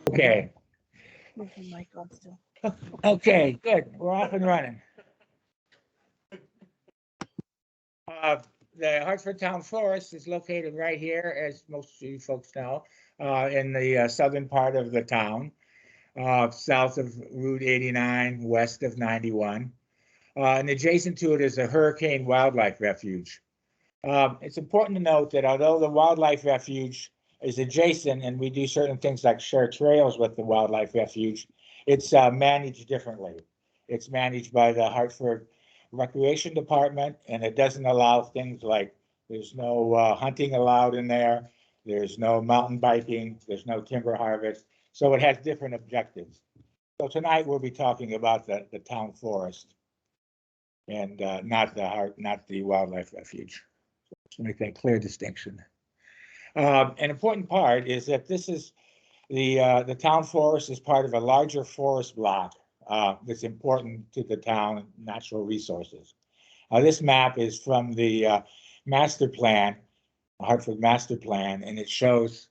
Okay. Is the mic on still? Okay, good. We're off and running. The Hartford Town Forest is located right here, as most of you folks know, in the southern part of the town, south of Route 89, west of 91. And adjacent to it is a hurricane wildlife refuge. It's important to note that although the wildlife refuge is adjacent and we do certain things like share trails with the wildlife refuge, it's managed differently. It's managed by the Hartford Recreation Department, and it doesn't allow things like there's no hunting allowed in there, there's no mountain biking, there's no timber harvest. So it has different objectives. So tonight we'll be talking about the town forest and not the wildlife refuge. To make that clear distinction. An important part is that this is the town forest is part of a larger forest block that's important to the town natural resources. This map is from the master plan, the Hartford master plan, and it shows,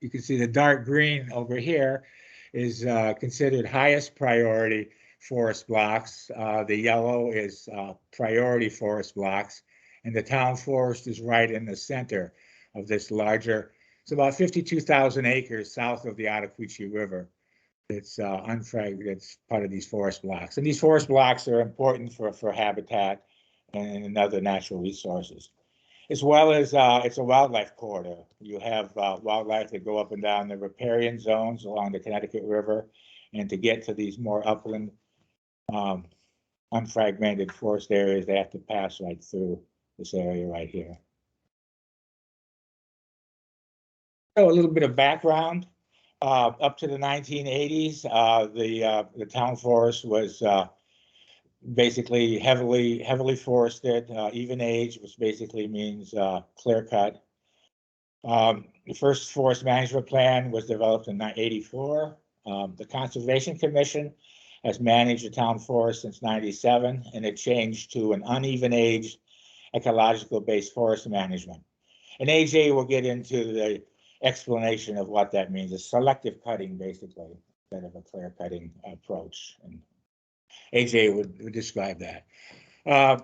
you can see the dark green over here is considered highest priority forest blocks. The yellow is priority forest blocks. And the town forest is right in the center of this larger, it's about 52,000 acres south of the Ottauquechee River. It's unfragged, it's part of these forest blocks. And these forest blocks are important for habitat and other natural resources. As well as it's a wildlife corridor. You have wildlife that go up and down the riparian zones along the Connecticut River. And to get to these more upland, unfragmented forest areas, they have to pass right through this area right here. So a little bit of background. Up to the 1980s, the town forest was basically heavily forested, even age, which basically means clear cut. The first forest management plan was developed in 1984. The Conservation Commission has managed the town forest since 97, and it changed to an uneven aged ecological-based forest management. And AJ will get into the explanation of what that means. It's selective cutting, basically, instead of a clear cutting approach. And AJ would describe that.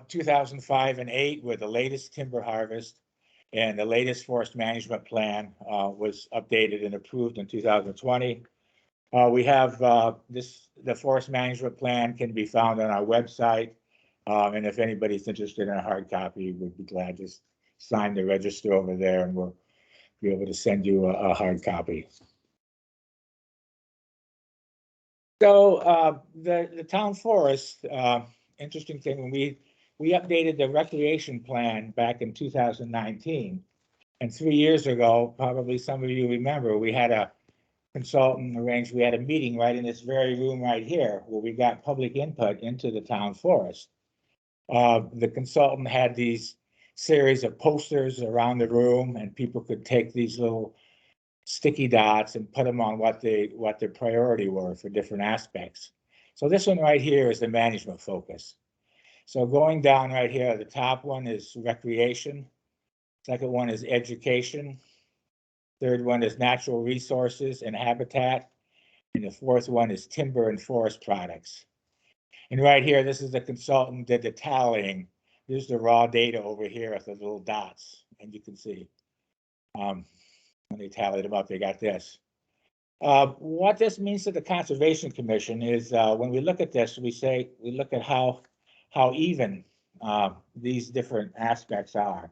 2005 and 8 were the latest timber harvest, and the latest forest management plan was updated and approved in 2020. We have the forest management plan can be found on our website. And if anybody's interested in a hard copy, we'd be glad to sign the register over there, and we'll be able to send you a hard copy. So the town forest, interesting thing, when we updated the recreation plan back in 2019, and 3 years ago, probably some of you remember, we had a consultant arranged, we had a meeting right in this very room right here where we got public input into the town forest. The consultant had these series of posters around the room, and people could take these little sticky dots and put them on what their priority were for different aspects. So this one right here is the management focus. So going down right here, the top one is recreation. Second one is education. Third one is natural resources and habitat. And the fourth one is timber and forest products. And right here, this is the consultant did the tallying. There's the raw data over here with the little dots. And you can see when they tallied them up, they got this. What this means to the Conservation Commission is when we look at this, we look at how even these different aspects are,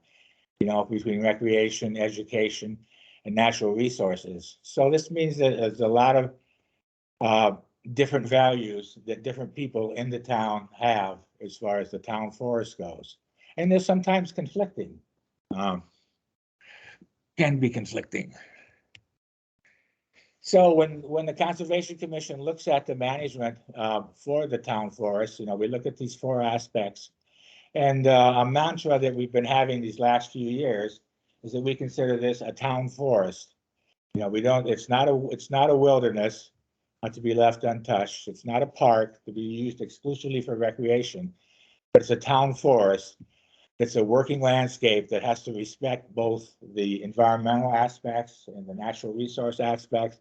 between recreation, education, and natural resources. So this means that there's a lot of different values that different people in the town have as far as the town forest goes. And they're sometimes conflicting, can be conflicting. So when the Conservation Commission looks at the management for the town forest, we look at these four aspects. And a mantra that we've been having these last few years is that we consider this a town forest. It's not a wilderness to be left untouched. It's not a park to be used exclusively for recreation, but it's a town forest It's a working landscape that has to respect both the environmental aspects and the natural resource aspects,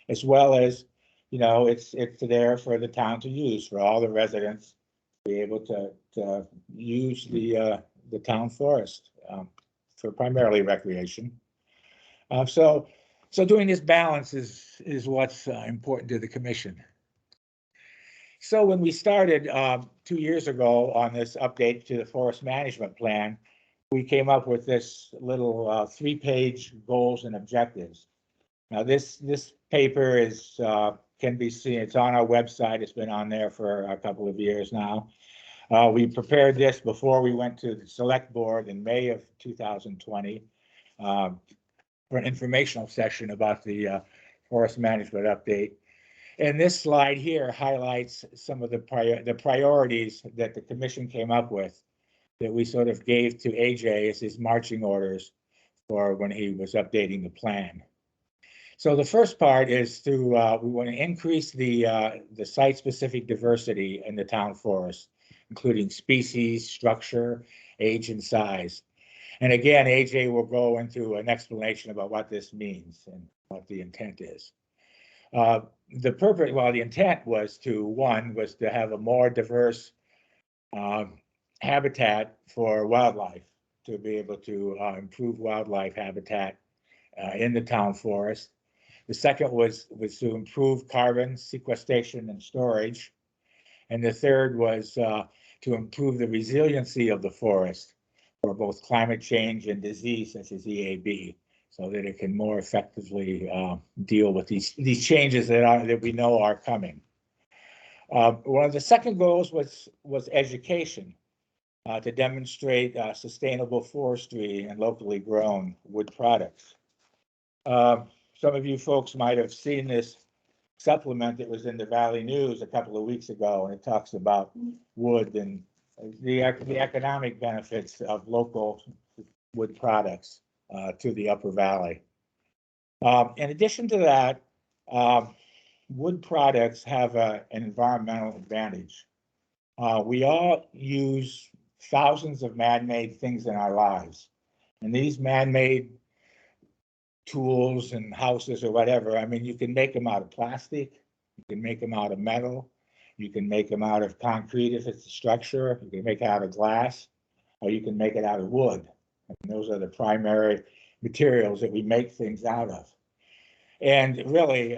as well as, it's there for the town to use, for all the residents to be able to use the town forest for primarily recreation. So doing this balance is what's important to the commission. So when we started 2 years ago on this update to the forest management plan, we came up with this little 3-page goals and objectives. Now this paper is can be seen. It's on our website. It's been on there for a couple of years now. We prepared this before we went to the select board in May of 2020 for an informational session about the forest management update. And this slide here highlights some of the priorities that the commission came up with that we sort of gave to AJ as his marching orders for when he was updating the plan. So the first part is we want to increase the site-specific diversity in the town forest, including species, structure, age, and size. And again, AJ will go into an explanation about what this means and what the intent is. The intent was to have a more diverse habitat for wildlife, to be able to improve wildlife habitat in the town forest. The second was to improve carbon sequestration and storage. And the third was to improve the resiliency of the forest for both climate change and disease such as EAB, so that it can more effectively deal with these changes that we know are coming. One of the second goals was education, to demonstrate sustainable forestry and locally grown wood products. Some of you folks might have seen this supplement that was in the Valley News a couple of weeks ago, and it talks about wood and the economic benefits of local wood products to the Upper Valley. In addition to that, wood products have an environmental advantage. We all use thousands of man-made things in our lives, and these man-made tools and houses or whatever, I mean, you can make them out of plastic, you can make them out of metal, you can make them out of concrete if it's a structure, you can make it out of glass, or you can make it out of wood. And those are the primary materials that we make things out of. And really,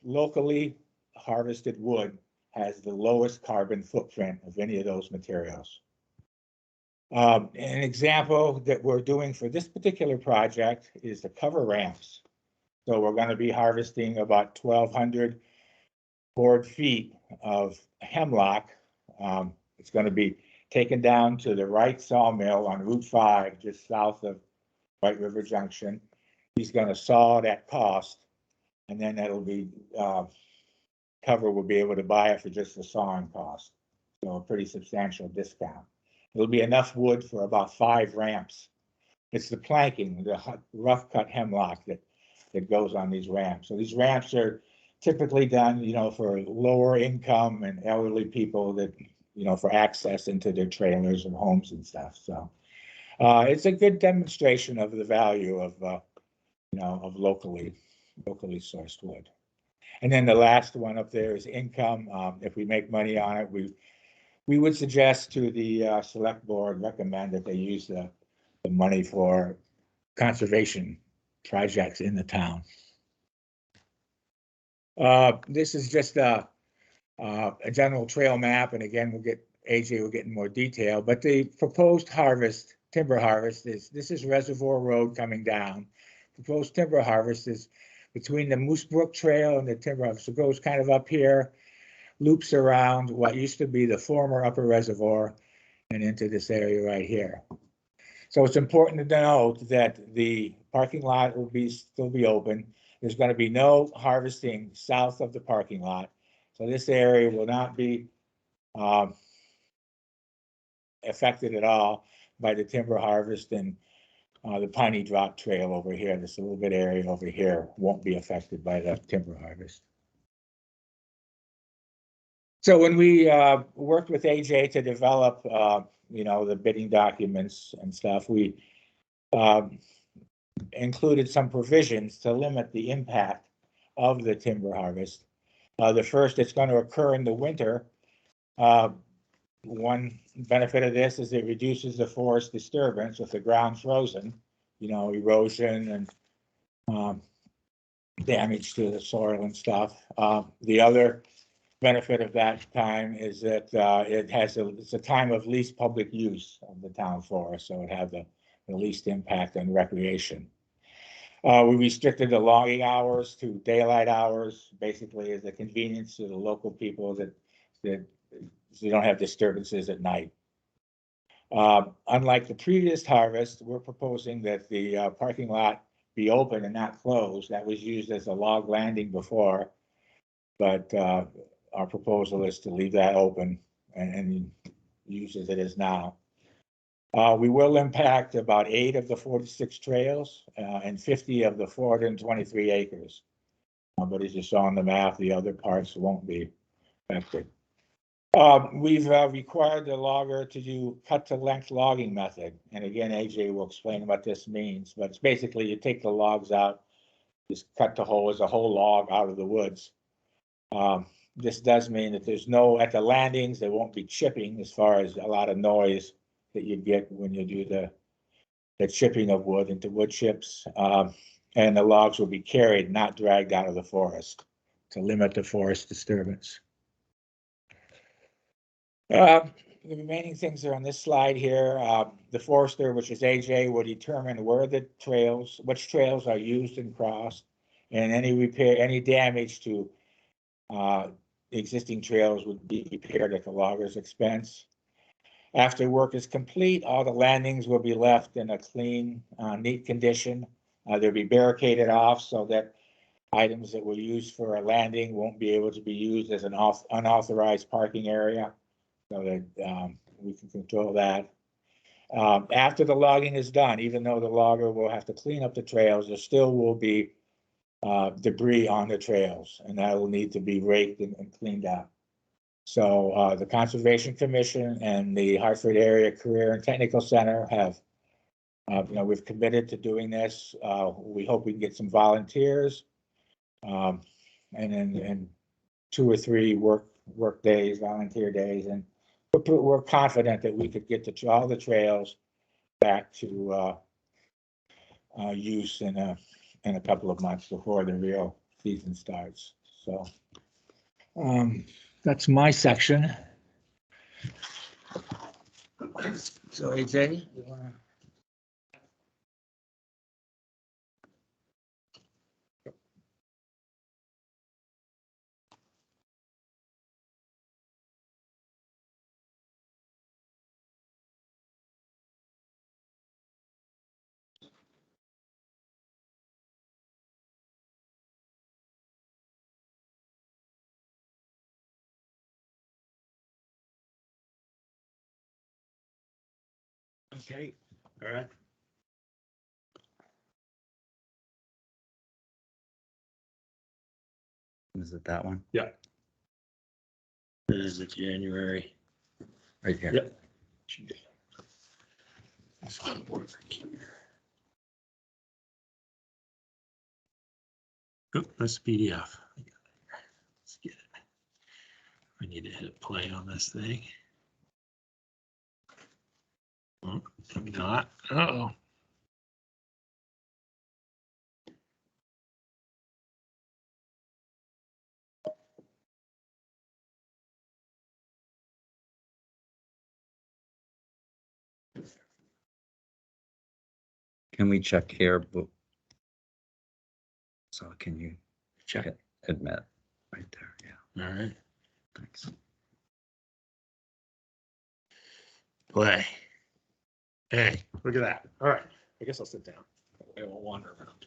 locally harvested wood has the lowest carbon footprint of any of those materials. An example that we're doing for this particular project is the cover ramps. So we're going to be harvesting about 1,200 board feet of hemlock. It's going to be taken down to the Wright sawmill on Route 5, just south of White River Junction. He's going to saw that cost, and then that'll be Cover will be able to buy it for just the sawing cost. So a pretty substantial discount. It'll be enough wood for about 5 ramps. It's the planking, the rough cut hemlock that goes on these ramps. So these ramps are typically done, for lower income and elderly people that, for access into their trailers and homes and stuff. So it's a good demonstration of the value of, of locally sourced wood. And then the last one up there is income. If we make money on it, we would suggest to the select board, recommend that they use the money for conservation projects in the town. This is just a general trail map, and again, AJ will get in more detail, but the proposed timber harvest this is Reservoir Road coming down. Proposed timber harvest is between the Moose Brook Trail and the timber harvest. It goes kind of up here, loops around what used to be the former upper reservoir and into this area right here. So it's important to note that the parking lot will still be open. There's going to be no harvesting south of the parking lot. So this area will not be affected at all by the timber harvest, and the Piney Drop Trail over here, this little bit area over here, won't be affected by the timber harvest. So when we worked with AJ to develop, the bidding documents and stuff, we included some provisions to limit the impact of the timber harvest. The first, it's going to occur in the winter. One benefit of this is it reduces the forest disturbance if the ground's frozen, erosion and damage to the soil and stuff. The other benefit of that time is that it's a time of least public use of the town forest, so it has the least impact on recreation. We restricted the logging hours to daylight hours, basically as a convenience to the local people that you don't have disturbances at night. Unlike the previous harvest, we're proposing that the parking lot be open and not closed. That was used as a log landing before, but our proposal is to leave that open and use as it is now. We will impact about 8 of the 46 trails and 50 of the 423 acres. But as you saw on the map, the other parts won't be affected. We've required the logger to do cut-to-length logging method. And again, AJ will explain what this means, but it's basically you take the logs out, just cut the whole as a whole log out of the woods. This does mean that at the landings, there won't be chipping as far as a lot of noise that you get when you do the chipping of wood into wood chips. And the logs will be carried, not dragged out of the forest to limit the forest disturbance. The remaining things are on this slide here. The forester, which is AJ, will determine which trails are used and crossed, and any damage to existing trails would be repaired at the logger's expense. After work is complete, all the landings will be left in a clean, neat condition. They'll be barricaded off so that items that were used for a landing won't be able to be used as an unauthorized parking area, so that we can control that. After the logging is done, even though the logger will have to clean up the trails, there still will be debris on the trails, and that will need to be raked and cleaned up. So the Conservation Commission and the Hartford Area Career and Technical Center have, we've committed to doing this. We hope we can get some volunteers, and then 2 or 3 work days, volunteer days, and we're confident that we could get all the trails back to use in a couple of months before the real season starts. So that's my section. So AJ, you wanna? Okay, all right. Is it that one? Yeah. This is the January. Right here. Yep. Oh, that's PDF. Let's get it. I need to hit play on this thing. Oh, maybe not. Uh-oh. Can we check here? So can you Check. hit admit right there? Yeah, All right. thanks. Play. Hey, look at that. All right. I guess I'll sit down. I won't wander around.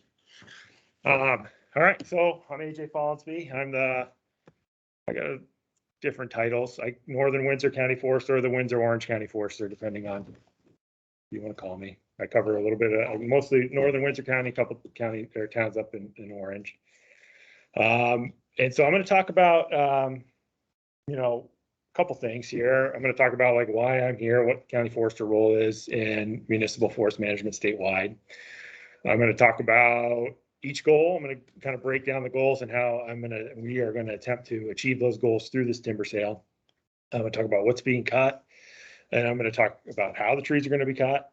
All right. So I'm AJ Follansby. I got different titles. Northern Windsor County Forester or the Windsor Orange County Forester, depending on what you want to call me. I cover a little bit of mostly Northern Windsor County, a couple county or towns up in Orange. And so I'm going to talk about couple things here. I'm going to talk about like why I'm here, what county forester role is in municipal forest management statewide. I'm going to talk about each goal. I'm going to kind of break down the goals and how we are going to attempt to achieve those goals through this timber sale. I'm going to talk about what's being cut, and I'm going to talk about how the trees are going to be cut,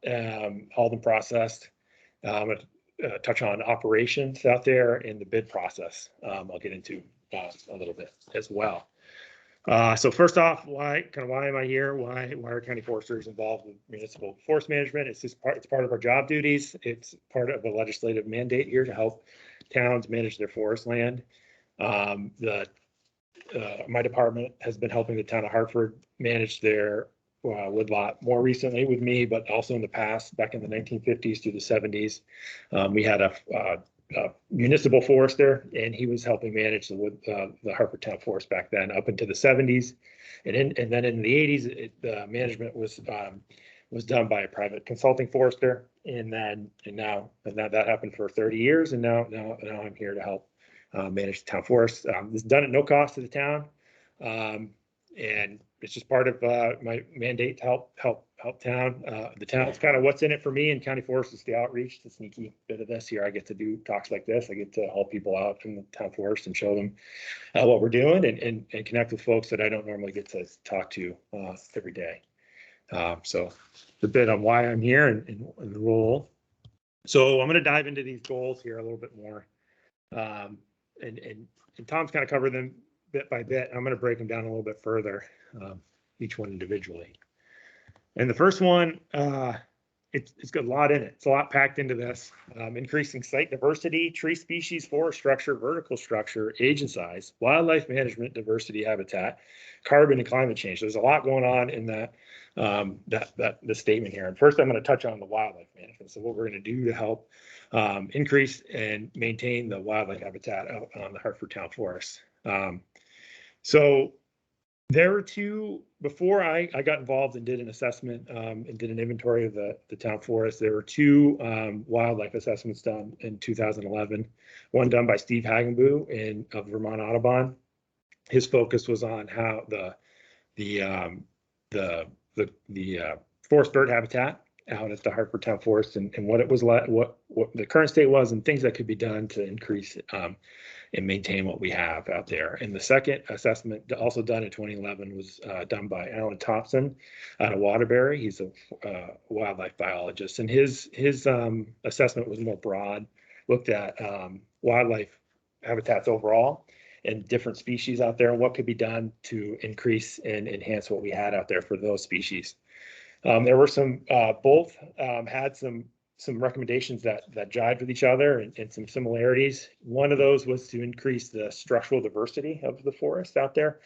hauled and processed. I'm going to touch on operations out there and the bid process. I'll get into a little bit as well. So first off, why am I here? Why are county foresters involved with municipal forest management? It's part of our job duties. It's part of a legislative mandate here to help towns manage their forest land. My department has been helping the town of Hartford manage their woodlot more recently with me, but also in the past, back in the 1950s through the 70s. We had a municipal forester, and he was helping manage the Hartford Town Forest back then up into the 70s, and then in the 80s, the management was done by a private consulting forester, and now that happened for 30 years, and now I'm here to help manage the town forest. This is done at no cost to the town, and it's just part of my mandate to help town. The town's kind of what's in it for me, and county forest is the outreach, the sneaky bit of this here. I get to do talks like this. I get to help people out in the town forest and show them what we're doing, and connect with folks that I don't normally get to talk to every day. So a bit on why I'm here and the role. So I'm going to dive into these goals here a little bit more, and Tom's kind of covered them bit by bit. I'm going to break them down a little bit further, each one individually. And the first one, it's got a lot in it. It's a lot packed into this. Increasing site diversity, tree species, forest structure, vertical structure, age and size, wildlife management, diversity, habitat, carbon and climate change. There's a lot going on in the statement here. And first, I'm going to touch on the wildlife management. So what we're going to do to help increase and maintain the wildlife habitat out on the Hartford Town Forest. So there were two, before I got involved and did an assessment and did an inventory of the town forest, there were two wildlife assessments done in 2011. One done by Steve Hagenbu of Vermont Audubon. His focus was on how the forest bird habitat out at the Hartford Town Forest and what it was like, what the current state was, and things that could be done to increase and maintain what we have out there. And the second assessment, also done in 2011, was done by Alan Thompson out of Waterbury. He's a wildlife biologist, and his assessment was more broad, looked at wildlife habitats overall and different species out there and what could be done to increase and enhance what we had out there for those species. There were some, both had some recommendations that jived with each other and some similarities. One of those was to increase the structural diversity of the forest out there.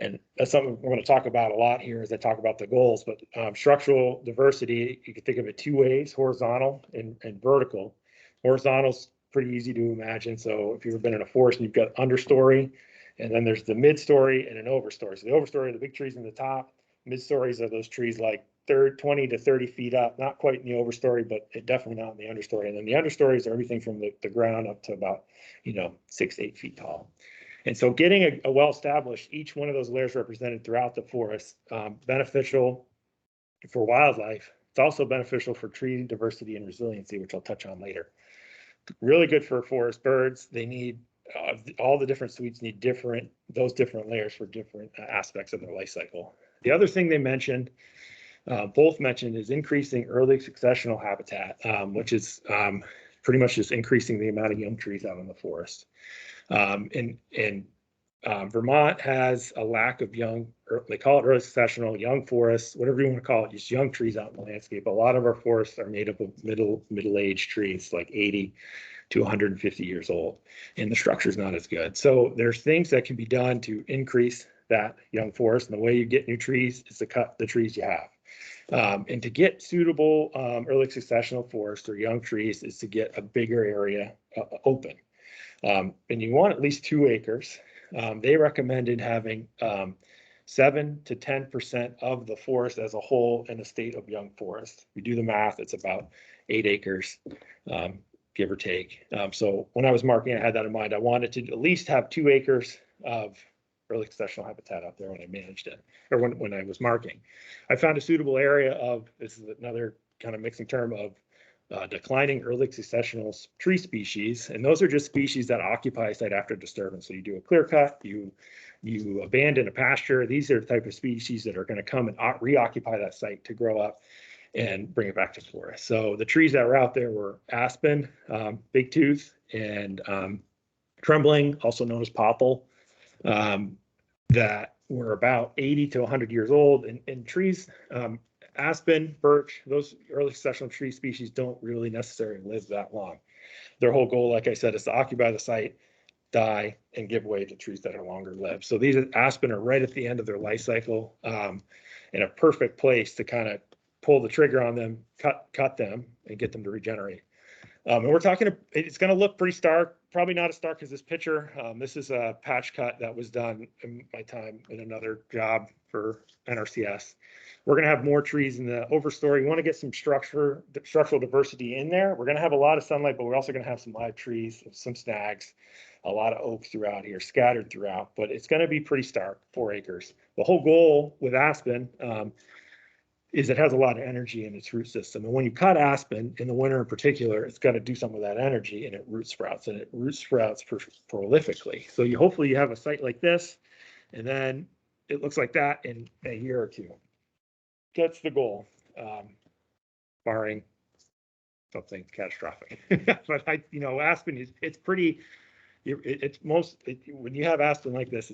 And that's something we're going to talk about a lot here as I talk about the goals, but structural diversity, you can think of it two ways, horizontal and vertical. Horizontal's pretty easy to imagine. So if you've ever been in a forest and you've got understory, and then there's the mid-story and an overstory. So the overstory are the big trees in the top. Mid-stories are those trees like 20 to 30 feet up, not quite in the overstory, but definitely not in the understory. And then the understories are everything from the ground up to about, 6 to 8 feet tall. And so getting a well-established, each one of those layers represented throughout the forest, beneficial for wildlife. It's also beneficial for tree diversity and resiliency, which I'll touch on later. Really good for forest birds. They need, all the different suites need those different layers for different aspects of their life cycle. The other thing they mentioned, both mentioned, is increasing early successional habitat, which is pretty much just increasing the amount of young trees out in the forest. Vermont has a lack of they call it early successional, young forests, whatever you want to call it, just young trees out in the landscape. A lot of our forests are made up of middle-aged trees, like 80 to 150 years old, and the structure is not as good. So there's things that can be done to increase that young forest, and the way you get new trees is to cut the trees you have. And to get suitable early successional forest or young trees is to get a bigger area open. And you want at least 2 acres. They recommended having 7 to 10% of the forest as a whole in a state of young forest. If you do the math, it's about 8 acres, give or take. So when I was marking, I had that in mind. I wanted to at least have 2 acres of early successional habitat out there when I managed it, or when I was marking. I found a suitable area of, this is another kind of mixing term of declining early successional tree species. And those are just species that occupy a site after disturbance. So you do a clear cut, you abandon a pasture. These are the type of species that are going to come and reoccupy that site to grow up and bring it back to forest. So the trees that were out there were aspen, big tooth, and trembling, also known as popple, that were about 80 to 100 years old. And trees, aspen, birch, those early successional tree species don't really necessarily live that long. Their whole goal, like I said, is to occupy the site, die, and give way to trees that are longer lived. So these aspen are right at the end of their life cycle, in a perfect place to kind of pull the trigger on them, cut them, and get them to regenerate. And we're talking, it's going to look pretty stark, probably not as stark as this picture. This is a patch cut that was done in my time in another job for NRCS. We're going to have more trees in the overstory. We want to get some structural diversity in there. We're going to have a lot of sunlight, but we're also going to have some live trees, some snags, a lot of oak throughout here, scattered throughout, but it's going to be pretty stark, 4 acres. The whole goal with aspen, is it has a lot of energy in its root system. And when you cut aspen, in the winter in particular, it's got to do some of that energy, and it root sprouts, and it root sprouts prolifically. So hopefully you have a site like this, and then it looks like that in a year or two. That's the goal, barring something catastrophic. But aspen it's pretty, when you have aspen like this,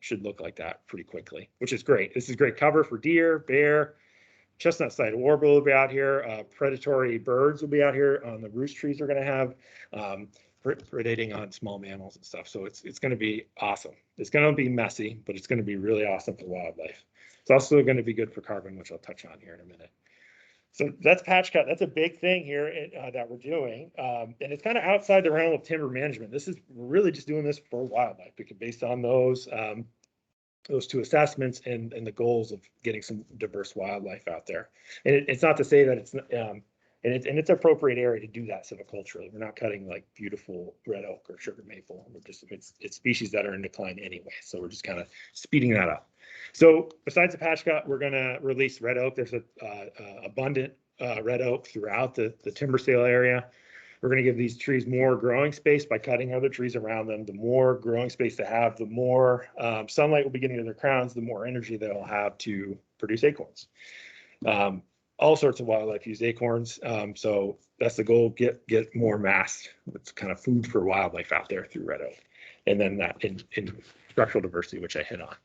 should look like that pretty quickly, which is great. This is great cover for deer, bear, chestnut-sided warbler will be out here. Predatory birds will be out here on the roost trees. We're going to have predating on small mammals and stuff. So it's going to be awesome. It's going to be messy, but it's going to be really awesome for wildlife. It's also going to be good for carbon, which I'll touch on here in a minute. So that's patch cut. That's a big thing here that we're doing. And it's kind of outside the realm of timber management. We're really just doing this for wildlife, because based on those 2 assessments and the goals of getting some diverse wildlife out there. And it's not to say that it's it's an appropriate area to do that silviculturally. We're not cutting like beautiful red oak or sugar maple. It's species that are in decline anyway. So we're just kind of speeding that up. So besides the patch cut, we're going to release red oak. There's abundant red oak throughout the timber sale area. We're going to give these trees more growing space by cutting other trees around them. The more growing space they have, the more sunlight will be getting to their crowns, the more energy they'll have to produce acorns. All sorts of wildlife use acorns. So that's the goal, get more mass. It's kind of food for wildlife out there through red oak. And then that in structural diversity, which I hit on.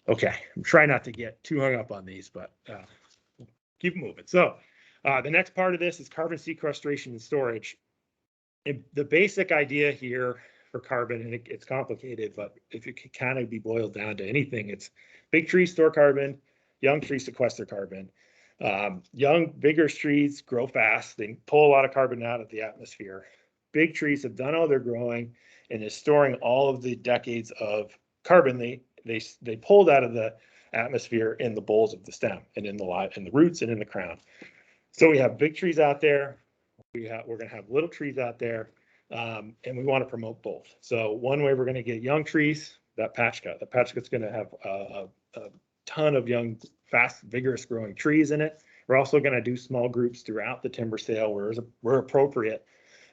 Okay, I'm trying not to get too hung up on these, but keep moving. So the next part of this is carbon sequestration and storage. The basic idea here for carbon, and it's complicated, but if it can kind of be boiled down to anything, it's big trees store carbon, young trees sequester carbon. Young, bigger trees grow fast. They pull a lot of carbon out of the atmosphere. Big trees have done all their growing and is storing all of the decades of carbon they pulled out of the atmosphere in the boles of the stem and in the roots and in the crown. So we have big trees out there. We're going to have little trees out there, and we want to promote both. So one way we're going to get young trees, that patch cut. The patch cut's going to have a ton of young, fast, vigorous growing trees in it. We're also going to do small groups throughout the timber sale where appropriate.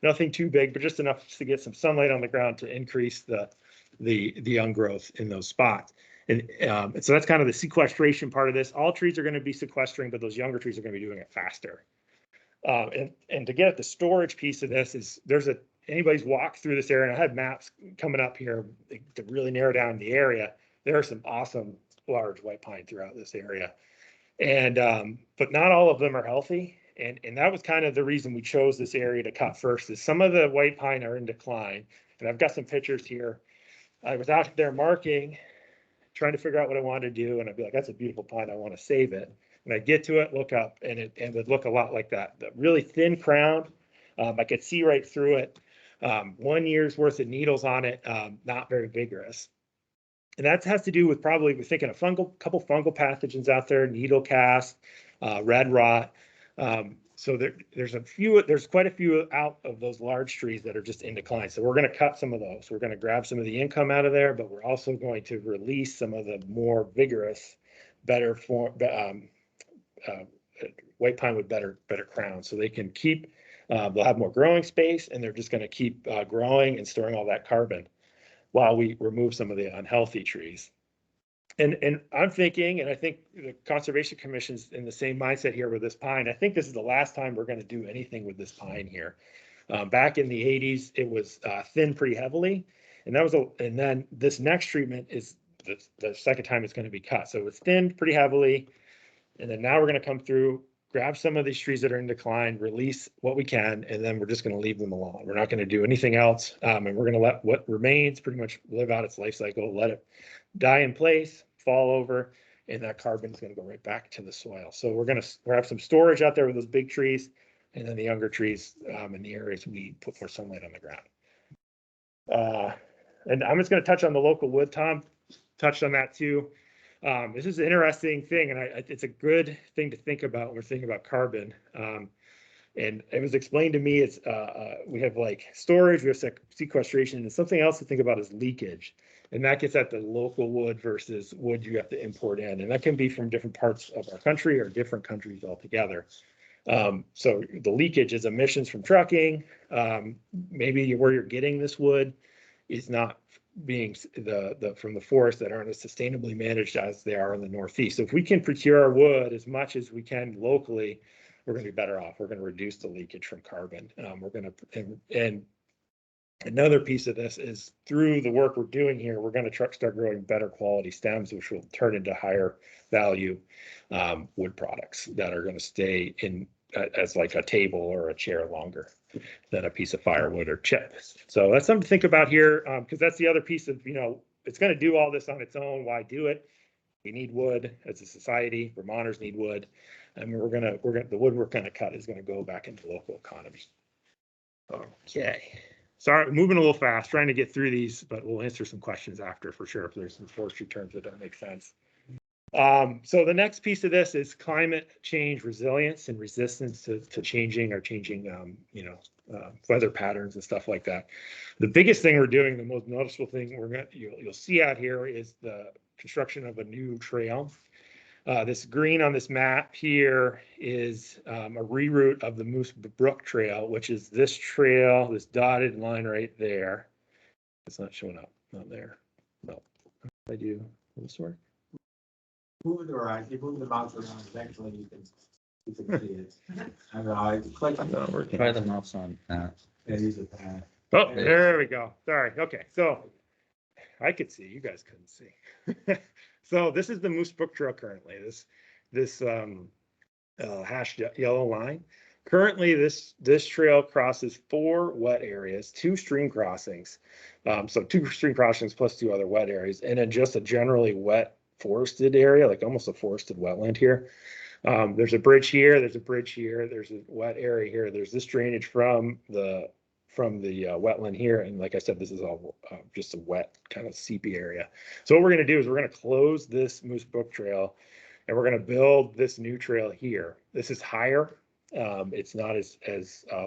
Nothing too big, but just enough to get some sunlight on the ground to increase the young growth in those spots. And so that's kind of the sequestration part of this. All trees are going to be sequestering, but those younger trees are going to be doing it faster. And to get at the storage piece of this is anybody's walked through this area, and I have maps coming up here to really narrow down the area. There are some awesome large white pine throughout this area. And but not all of them are healthy. And that was kind of the reason we chose this area to cut first, is some of the white pine are in decline. And I've got some pictures here. I was out there marking, trying to figure out what I wanted to do. And I'd be like, that's a beautiful pine, I want to save it. And I get to it, look up, and it would look a lot like that. The really thin crown, I could see right through it. 1 year's worth of needles on it, not very vigorous. And that has to do with we're thinking a couple fungal pathogens out there, needle cast, red rot. So there's quite a few out of those large trees that are just in decline. So we're going to cut some of those. We're going to grab some of the income out of there, but we're also going to release some of the more vigorous, better form, white pine with better crowns. So they can keep, they'll have more growing space, and they're just going to keep growing and storing all that carbon while we remove some of the unhealthy trees. And I'm thinking, and I think the Conservation Commission's in the same mindset here with this pine. I think this is the last time we're going to do anything with this pine here. Back in the 80s, it was thinned pretty heavily, and and then this next treatment is the second time it's going to be cut. So it's thinned pretty heavily, and then now we're going to come through, grab some of these trees that are in decline, release what we can, and then we're just going to leave them alone. We're not going to do anything else, and we're going to let what remains pretty much live out its life cycle, let it die in place, fall over, and that carbon is going to go right back to the soil. So we're have some storage out there with those big trees, and then the younger trees in the areas we put more sunlight on the ground. And I'm just going to touch on the local wood. Tom touched on that too. This is an interesting thing, and it's a good thing to think about when we're thinking about carbon. And it was explained to me, it's we have like storage, we have sequestration, and something else to think about is leakage. And that gets at the local wood versus wood you have to import in. And that can be from different parts of our country or different countries altogether. So the leakage is emissions from trucking. Maybe where you're getting this wood is not being from the forest that aren't as sustainably managed as they are in the Northeast. So if we can procure our wood as much as we can locally, we're going to be better off. We're going to reduce the leakage from carbon. We're going to, and another piece of this is through the work we're doing here, we're going to start growing better quality stems, which will turn into higher value wood products that are going to stay in as like a table or a chair longer than a piece of firewood or chips. So that's something to think about here, because that's the other piece of, it's going to do all this on its own. Why do it? We need wood as a society. Vermonters need wood, and the wood we're going to cut is going to go back into the local economy. Okay. Sorry, moving a little fast, trying to get through these, but we'll answer some questions after for sure if there's some forestry terms that don't make sense. So the next piece of this is climate change resilience and resistance to changing weather patterns and stuff like that. The biggest thing we're doing, the most noticeable thing you'll see out here is the construction of a new trail. This green on this map here is a reroute of the Moose Brook Trail, which is this trail, this dotted line right there. It's not showing up, not there. No, I do. Will this work? Move it around, you move the mouse around, eventually you can see it. I don't know, I click on No, we're try the mouse on that. it is a pad. Oh, there we go. Sorry. Okay, so I could see, you guys couldn't see. So this is the Moose Brook Trail currently. This hashed yellow line. Currently, this trail crosses 4 wet areas, 2 stream crossings. So 2 stream crossings plus 2 other wet areas, and then just a generally wet forested area, like almost a forested wetland here. There's a bridge here, there's a bridge here, there's a wet area here, there's this drainage from the wetland here, and like I said, this is all just a wet kind of seepy area. So what we're going to do is we're going to close this Moose Brook Trail, and we're going to build this new trail here. This is higher, it's not as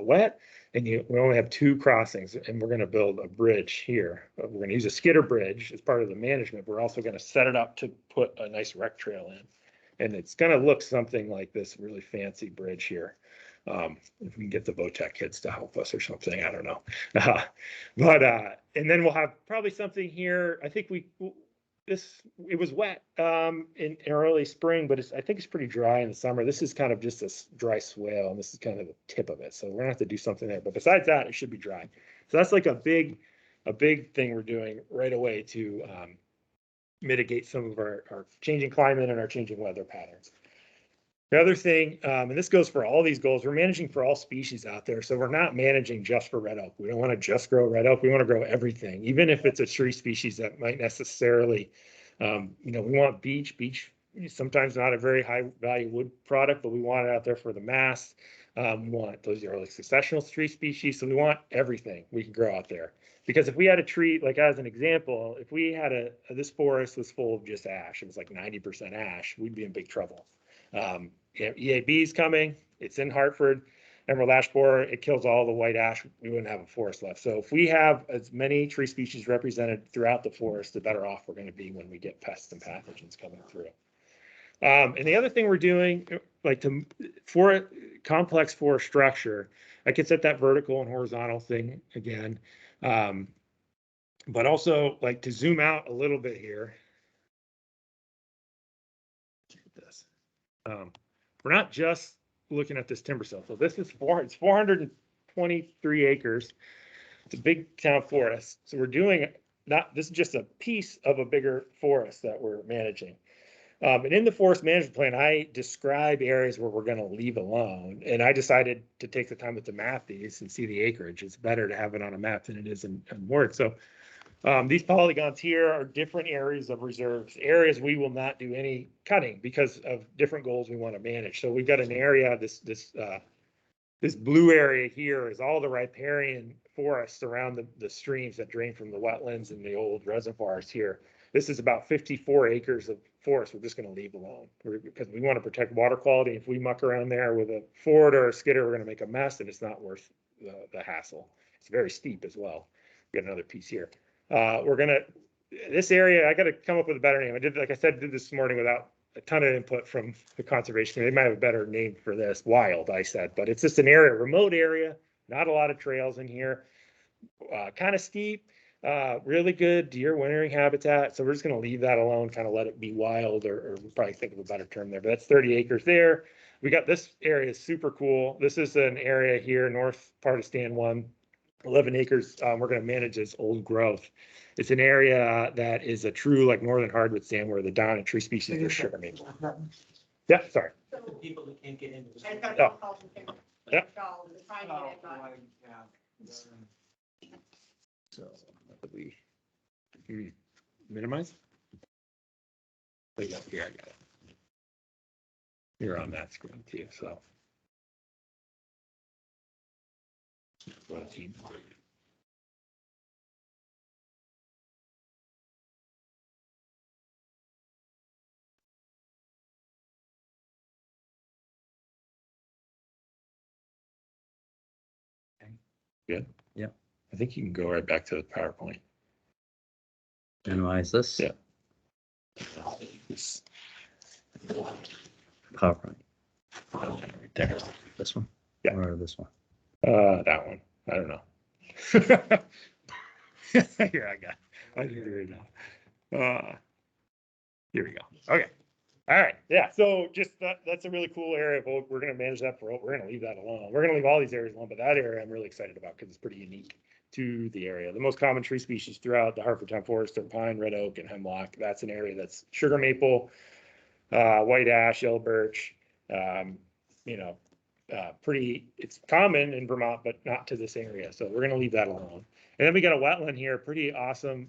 wet, and we only have 2 crossings, and we're going to build a bridge here. We're going to use a skidder bridge as part of the management. We're also going to set it up to put a nice rec trail in, and it's going to look something like this really fancy bridge here. If we can get the VOTEC kids to help us or something, I don't know. And then we'll have probably something here. I think it was wet in early spring, but I think it's pretty dry in the summer. This is kind of just a dry swale, and this is kind of the tip of it. So we're gonna have to do something there. But besides that, it should be dry. So that's like a big thing we're doing right away to mitigate some of our changing climate and our changing weather patterns. The other thing, and this goes for all these goals, we're managing for all species out there. So we're not managing just for red oak. We don't want to just grow red oak. We want to grow everything, even if it's a tree species that might necessarily, we want beech. Beech is sometimes not a very high value wood product, but we want it out there for the mass. We want those are like successional tree species. So we want everything we can grow out there. Because if we had a tree, like as an example, if we had this forest was full of just ash, it was like 90% ash, we'd be in big trouble. EAB is coming. It's in Hartford, emerald ash borer. It kills all the white ash. We wouldn't have a forest left. So if we have as many tree species represented throughout the forest, the better off we're going to be when we get pests and pathogens coming through. And the other thing we're doing, like for a complex forest structure, I could set that vertical and horizontal thing again. But also like to zoom out a little bit here. This. We're not just looking at this timber sale. So this is it's 423 acres. It's a big town forest. So we're doing this is just a piece of a bigger forest that we're managing. And in the forest management plan, I describe areas where we're going to leave alone. And I decided to take the time to map these and see the acreage. It's better to have it on a map than it is in Word. So these polygons here are different areas of reserves, areas we will not do any cutting because of different goals we want to manage. So we've got an area, this blue area here is all the riparian forests around the streams that drain from the wetlands and the old reservoirs here. This is about 54 acres of forest we're just going to leave alone because we want to protect water quality. If we muck around there with a Ford or a skidder, we're going to make a mess and it's not worth the hassle. It's very steep as well. We got another piece here. This area, I got to come up with a better name. Like I said, did this morning without a ton of input from the conservation. They might have a better name for this. Wild, I said, but it's just an area, remote area, not a lot of trails in here, kind of steep, really good deer wintering habitat. So we're just going to leave that alone, kind of let it be wild, or we'll probably think of a better term there. But that's 30 acres there. We got this area is super cool. This is an area here, north part of stand 1. 11 acres. We're going to manage as old growth. It's an area that is a true like northern hardwood stand where the dominant tree species are sugar maple. Yeah, sorry. People that can't get into this. Oh. Yeah. So we minimize. Yeah, I got it. You're on that screen too, so. Good. Yeah. I think you can go right back to the PowerPoint. Minimize this. Yeah. PowerPoint. Right there. This one? Yeah. Or this one? That one. I don't know. Here I figured it out. Here we go. Okay. All right. Yeah. So just that's a really cool area. But we're going to manage that we're going to leave that alone. We're going to leave all these areas alone, but that area I'm really excited about because it's pretty unique to the area. The most common tree species throughout the Hartford Town Forest are pine, red oak, and hemlock. That's an area that's sugar maple, white ash, yellow birch. It's common in Vermont, but not to this area. So we're going to leave that alone. And then we got a wetland here, pretty awesome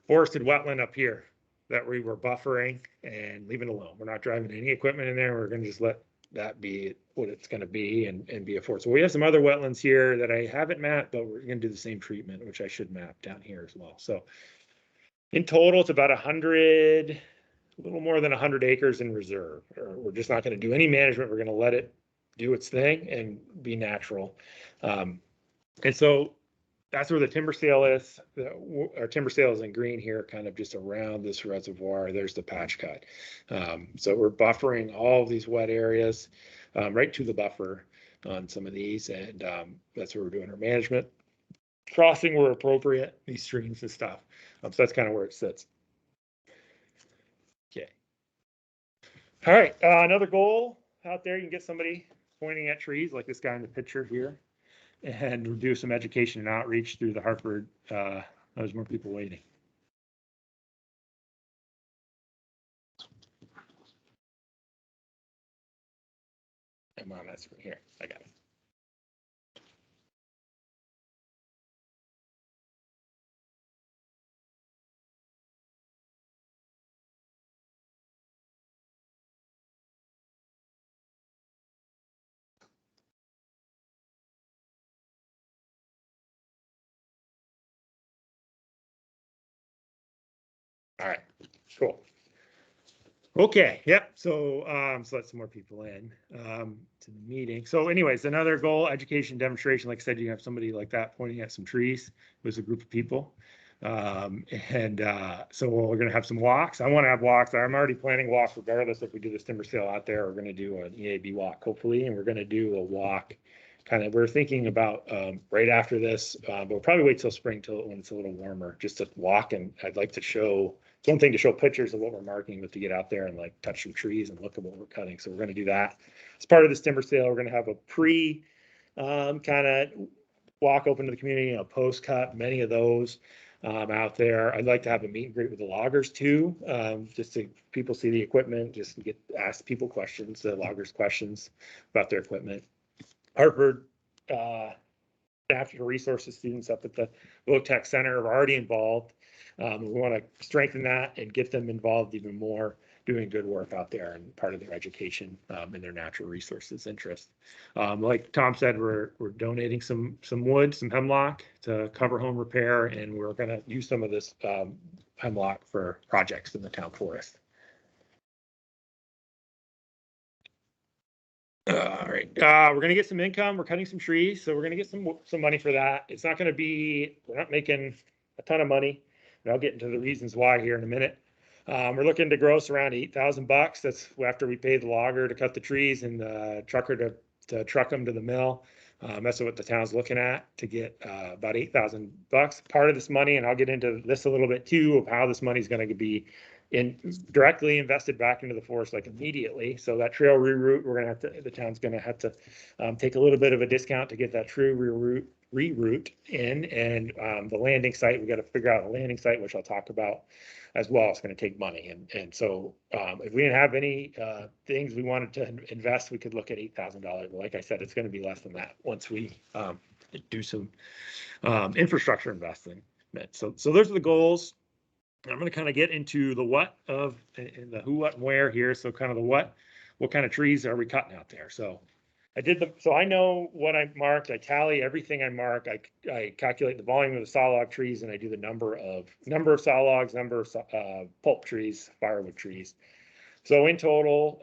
forested wetland up here that we were buffering and leaving alone. We're not driving any equipment in there. We're going to just let that be what it's going to be and be a forest. So we have some other wetlands here that I haven't mapped, but we're going to do the same treatment, which I should map down here as well. So in total, it's about 100, a little more than 100 acres in reserve. We're just not going to do any management. We're going to let it do its thing and be natural. And so that's where the timber sale is. Our timber sale is in green here, kind of just around this reservoir. There's the patch cut. So we're buffering all of these wet areas right to the buffer on some of these. And that's where we're doing our management. Crossing where appropriate, these streams and stuff. So that's kind of where it sits. Okay. All right. Another goal out there, you can get somebody pointing at trees like this guy in the picture here and do some education and outreach through the Hartford. There's more people waiting. I'm on that screen here. I got it. All right, cool. Okay, yep. So, so let some more people in, to the meeting. So anyways, another goal, education demonstration. Like I said, you have somebody like that pointing at some trees. It was a group of people. So we're gonna have some walks. I want to have walks. I'm already planning walks regardless if we do this timber sale out there. We're gonna do an EAB walk hopefully, and we're gonna do a walk. We're thinking about right after this, but we'll probably wait till spring till when it's a little warmer, just to walk. And I'd like to show. It's one thing to show pictures of what we're marking, but to get out there and like touch some trees and look at what we're cutting. So we're going to do that as part of this timber sale. We're going to have a pre kind of walk open to the community, post cut, many of those out there. I'd like to have a meet and greet with the loggers too, just to people see the equipment, just get ask people questions, the loggers questions about their equipment. Hartford natural resources students up at the Tech Center are already involved. We want to strengthen that and get them involved even more, doing good work out there and part of their education and their natural resources interest. Like Tom said, we're donating some wood, some hemlock to cover home repair, and we're going to use some of this hemlock for projects in the town forest. All right, we're gonna get some income. We're cutting some trees, so we're gonna get some money for that. It's not gonna be, we're not making a ton of money, and I'll get into the reasons why here in a minute. We're looking to gross around $8,000. That's after we pay the logger to cut the trees and the trucker to truck them to the mill. That's what the town's looking at to get about $8,000. Part of this money, and I'll get into this a little bit too, of how this money is going to be directly invested back into the forest like immediately. So that trail reroute, the town's gonna have to take a little bit of a discount to get that true reroute in, and the landing site, we got to figure out a landing site, which I'll talk about as well. It's going to take money, and so if we didn't have any things we wanted to invest, we could look at $8,000. But like I said, it's going to be less than that once we do some infrastructure investing. So those are the goals. I'm going to kind of get into the what of and the who, what, and where here. So kind of the what kind of trees are we cutting out there? So so I know what I marked. I tally everything I mark. I calculate the volume of the saw log trees, and I do the number of saw logs, number of pulp trees, firewood trees. So in total,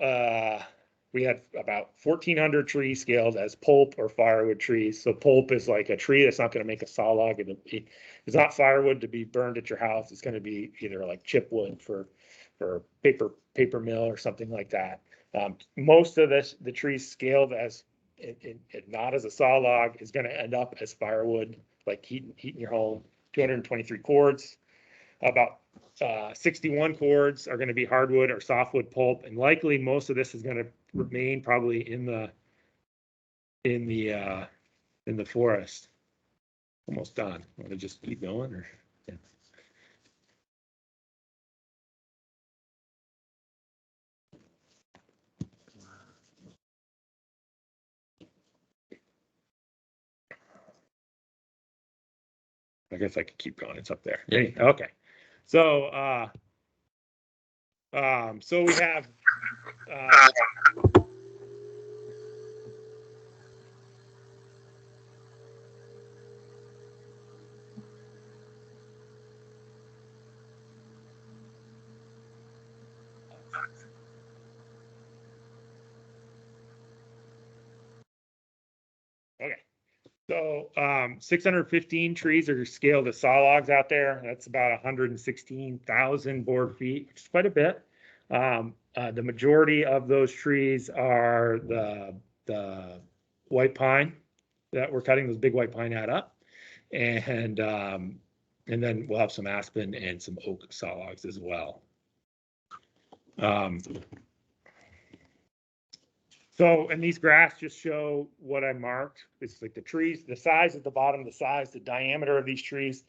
we had about 1,400 trees scaled as pulp or firewood trees. So pulp is like a tree that's not going to make a saw log. It's not firewood to be burned at your house. It's going to be either like chipwood for paper mill or something like that. Most of the trees scaled as not as a saw log is going to end up as firewood, like heating your home. 223 cords. About 61 cords are going to be hardwood or softwood pulp, and likely most of this is going to remain probably in the forest. Almost done. Want to just keep going, or? Yeah. I guess I could keep going. It's up there. Yeah. Okay. So, so we have. Okay. So 615 trees are scaled as saw logs out there. That's about 116,000 board feet, which is quite a bit. The majority of those trees are the white pine that we're cutting, those big white pine add up. And then we'll have some aspen and some oak saw logs as well. So, and these graphs just show what I marked. It's like the trees, the size at the bottom, the diameter of these trees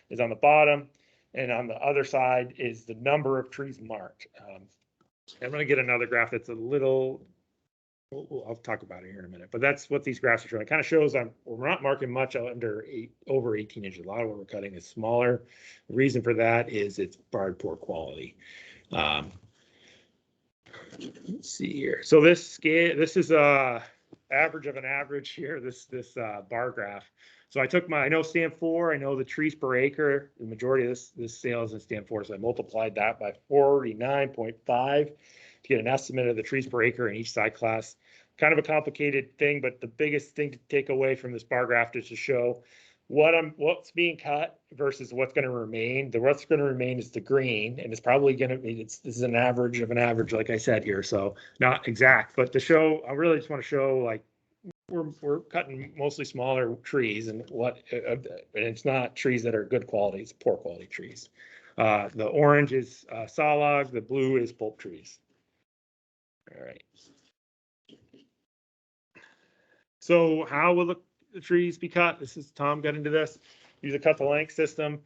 is on the bottom. And on the other side is the number of trees marked. I'm going to get another graph that's a little, I'll talk about it here in a minute, but that's what these graphs are showing. It kind of shows we're not marking much over 18 inches. A lot of what we're cutting is smaller. The reason for that is it's barred poor quality. Let's see here. So this is a average of an average here. This bar graph. So I know stand 4, I know the trees per acre, the majority of this sales in stand 4, so I multiplied that by 49.5 to get an estimate of the trees per acre in each side class. Kind of a complicated thing, but the biggest thing to take away from this bar graph is to show what's being cut versus what's going to remain. The what's going to remain is the green, and it's probably going to be, this is an average of an average, like I said here, so not exact, but to show, I really just want to show, like, we're cutting mostly smaller trees, and and it's not trees that are good quality, it's poor quality trees. The orange is saw log, the blue is pulp trees. All right. So how will the trees be cut? This is Tom got into this. Use a cut to length system.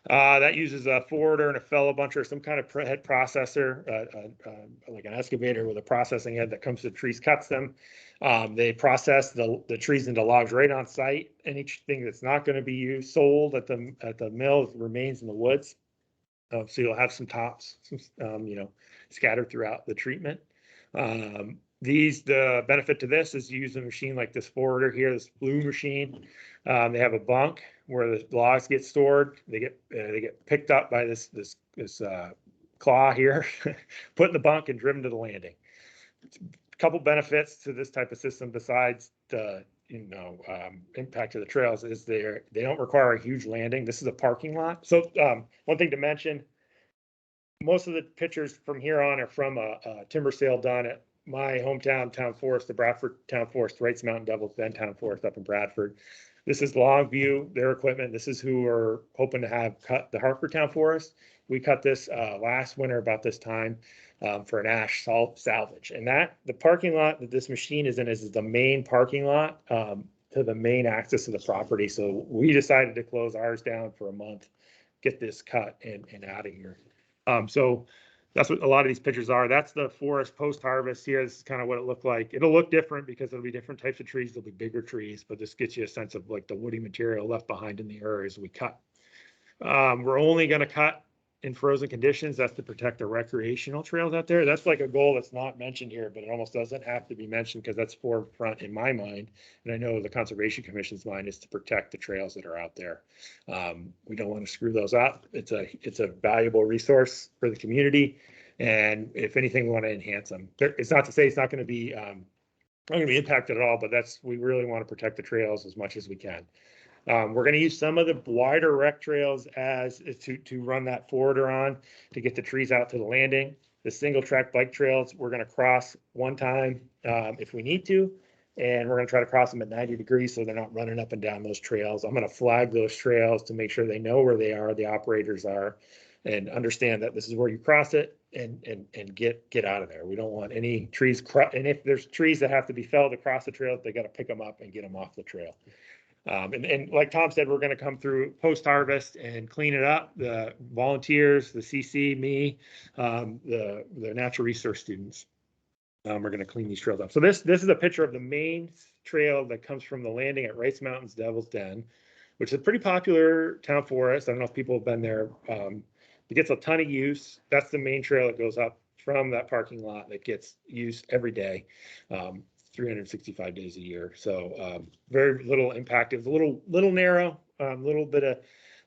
That uses a forwarder and a fellow buncher, some kind of head processor, like an excavator with a processing head that comes to the trees, cuts them. They process the trees into logs right on site. Anything that's not going to be sold at the mill remains in the woods. So you'll have some tops, scattered throughout the treatment. The benefit to this is you use a machine like this forwarder here, this blue machine. They have a bunk where the logs get stored. They get picked up by this claw here, put in the bunk and driven to the landing. A couple benefits to this type of system besides the impact of the trails is they don't require a huge landing. This is a parking lot. So one thing to mention, most of the pictures from here on are from a timber sale done at my hometown town forest, the Bradford Town Forest, Wrights Mountain Devil's Bend Town Forest up in Bradford. This is Longview, their equipment. This is who we're hoping to have cut the Hartford Town Forest. We cut this last winter about this time for an ash salvage. And the parking lot that this machine is in is the main parking lot to the main access of the property. So we decided to close ours down for a month, get this cut and out of here. So that's what a lot of these pictures are. That's the forest post-harvest here. This is kind of what it looked like. It'll look different because it'll be different types of trees. There'll be bigger trees, but this gets you a sense of like the woody material left behind in the areas we cut. We're only going to cut in frozen conditions. That's to protect the recreational trails out there. That's like a goal that's not mentioned here, but it almost doesn't have to be mentioned because that's forefront in my mind. And I know the Conservation Commission's mind is to protect the trails that are out there. We don't want to screw those up. It's a valuable resource for the community. And if anything, we want to enhance them. It's not to say it's not going to be impacted at all, but we really want to protect the trails as much as we can. We're going to use some of the wider rec trails to run that forwarder on to get the trees out to the landing. The single track bike trails, we're going to cross one time if we need to, and we're going to try to cross them at 90 degrees so they're not running up and down those trails. I'm going to flag those trails to make sure they know where they are, the operators are, and understand that this is where you cross it and get out of there. We don't want any trees, and if there's trees that have to be felled across the trail, they got to pick them up and get them off the trail. And like Tom said, we're going to come through post-harvest and clean it up. The volunteers, the CC, me, the natural resource students, we're going to clean these trails up. So this is a picture of the main trail that comes from the landing at Wrights Mountain's Devil's Den, which is a pretty popular town forest. I don't know if people have been there. It gets a ton of use. That's the main trail that goes up from that parking lot that gets used every day. 365 days a year. So very little impact. It was a little narrow, little bit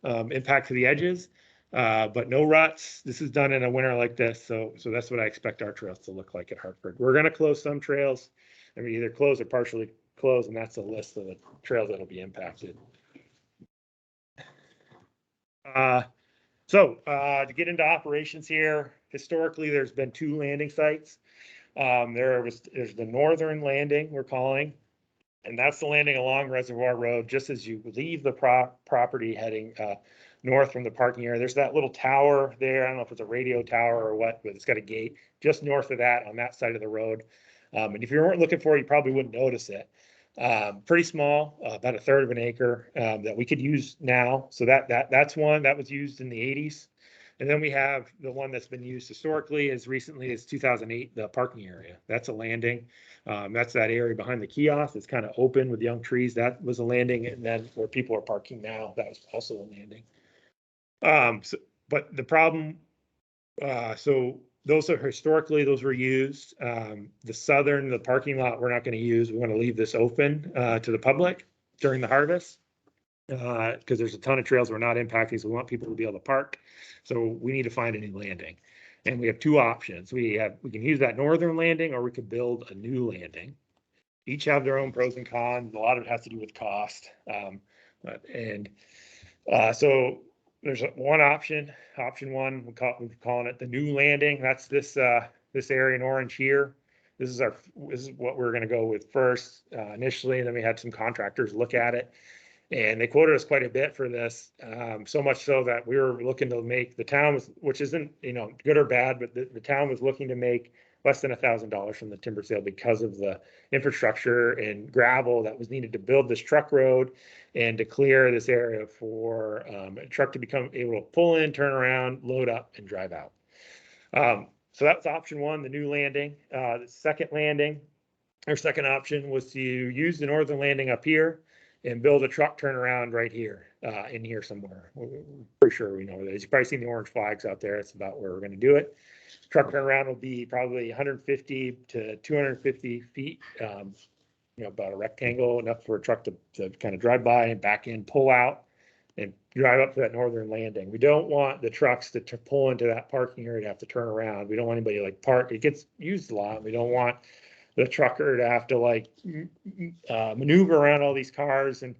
of impact to the edges, but no ruts. This is done in a winter like this. So that's what I expect our trails to look like at Hartford. We're going to close some trails. I mean, either close or partially close, and that's a list of the trails that'll be impacted. To get into operations here, historically, there's been 2 landing sites. There's the northern landing we're calling, and that's the landing along Reservoir Road. Just as you leave the property heading north from the parking area, there's that little tower there. I don't know if it's a radio tower or what, but it's got a gate just north of that on that side of the road. And if you weren't looking for it, you probably wouldn't notice it. Pretty small, about 1/3 of an acre that we could use now. So that's one that was used in the 80s. And then we have the one that's been used historically as recently as 2008, the parking area. That's a landing. That's that area behind the kiosk. It's kind of open with young trees. That was a landing. And then where people are parking now, that was also a landing. But the problem, so those are historically, those were used. The parking lot, we're not going to use. We want to leave this open to the public during the harvest. because there's a ton of trails we're not impacting, so we want people to be able to park. So we need to find a new landing. And we have two options. We can use that northern landing, or we could build a new landing. Each have their own pros and cons. A lot of it has to do with cost. So there's one option. Option one, we're calling it the new landing. That's this area in orange here. This is what we're going to go with first initially. And then we had some contractors look at it, and they quoted us quite a bit for this. So much so that we were looking to make the town, which isn't good or bad, but the town was looking to make less than $1,000 from the timber sale because of the infrastructure and gravel that was needed to build this truck road and to clear this area for a truck to become able to pull in, turn around, load up, and drive out. So that's option one, the new landing. The second landing, our second option was to use the northern landing up here and build a truck turnaround right here, in here somewhere. We're pretty sure we know where that is. You've probably seen the orange flags out there. It's about where we're going to do it. Truck turnaround will be probably 150 to 250 feet, about a rectangle, enough for a truck to kind of drive by and back in, pull out, and drive up to that northern landing. We don't want the trucks to pull into that parking area to have to turn around. We don't want anybody like park. It gets used a lot. We don't want the trucker to have to like maneuver around all these cars and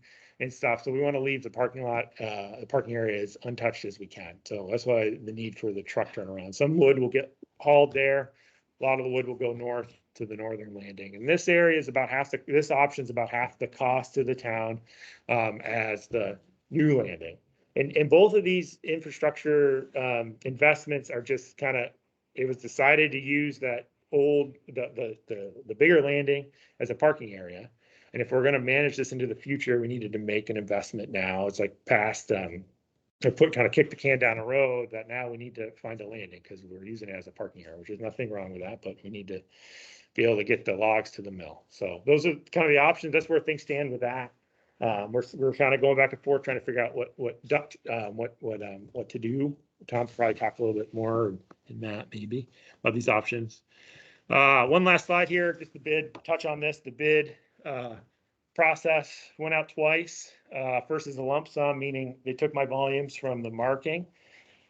stuff. So we want to leave the parking lot, the parking area as untouched as we can. So that's why the need for the truck turnaround. Some wood will get hauled there. A lot of the wood will go north to the northern landing. And this area is about half this option is about half the cost to the town as the new landing. And both of these infrastructure investments are just kind of, it was decided to use that the bigger landing as a parking area. And if we're going to manage this into the future, we needed to make an investment now. It's like past, kind of kick the can down the road that now we need to find a landing because we're using it as a parking area, which is nothing wrong with that, but we need to be able to get the logs to the mill. So those are kind of the options. That's where things stand with that. We're kind of going back and forth trying to figure out what to do. Tom probably talk a little bit more, and Matt maybe, about these options. One last slide here, just the bid, touch on this. The bid process went out twice. First is a lump sum, meaning they took my volumes from the marking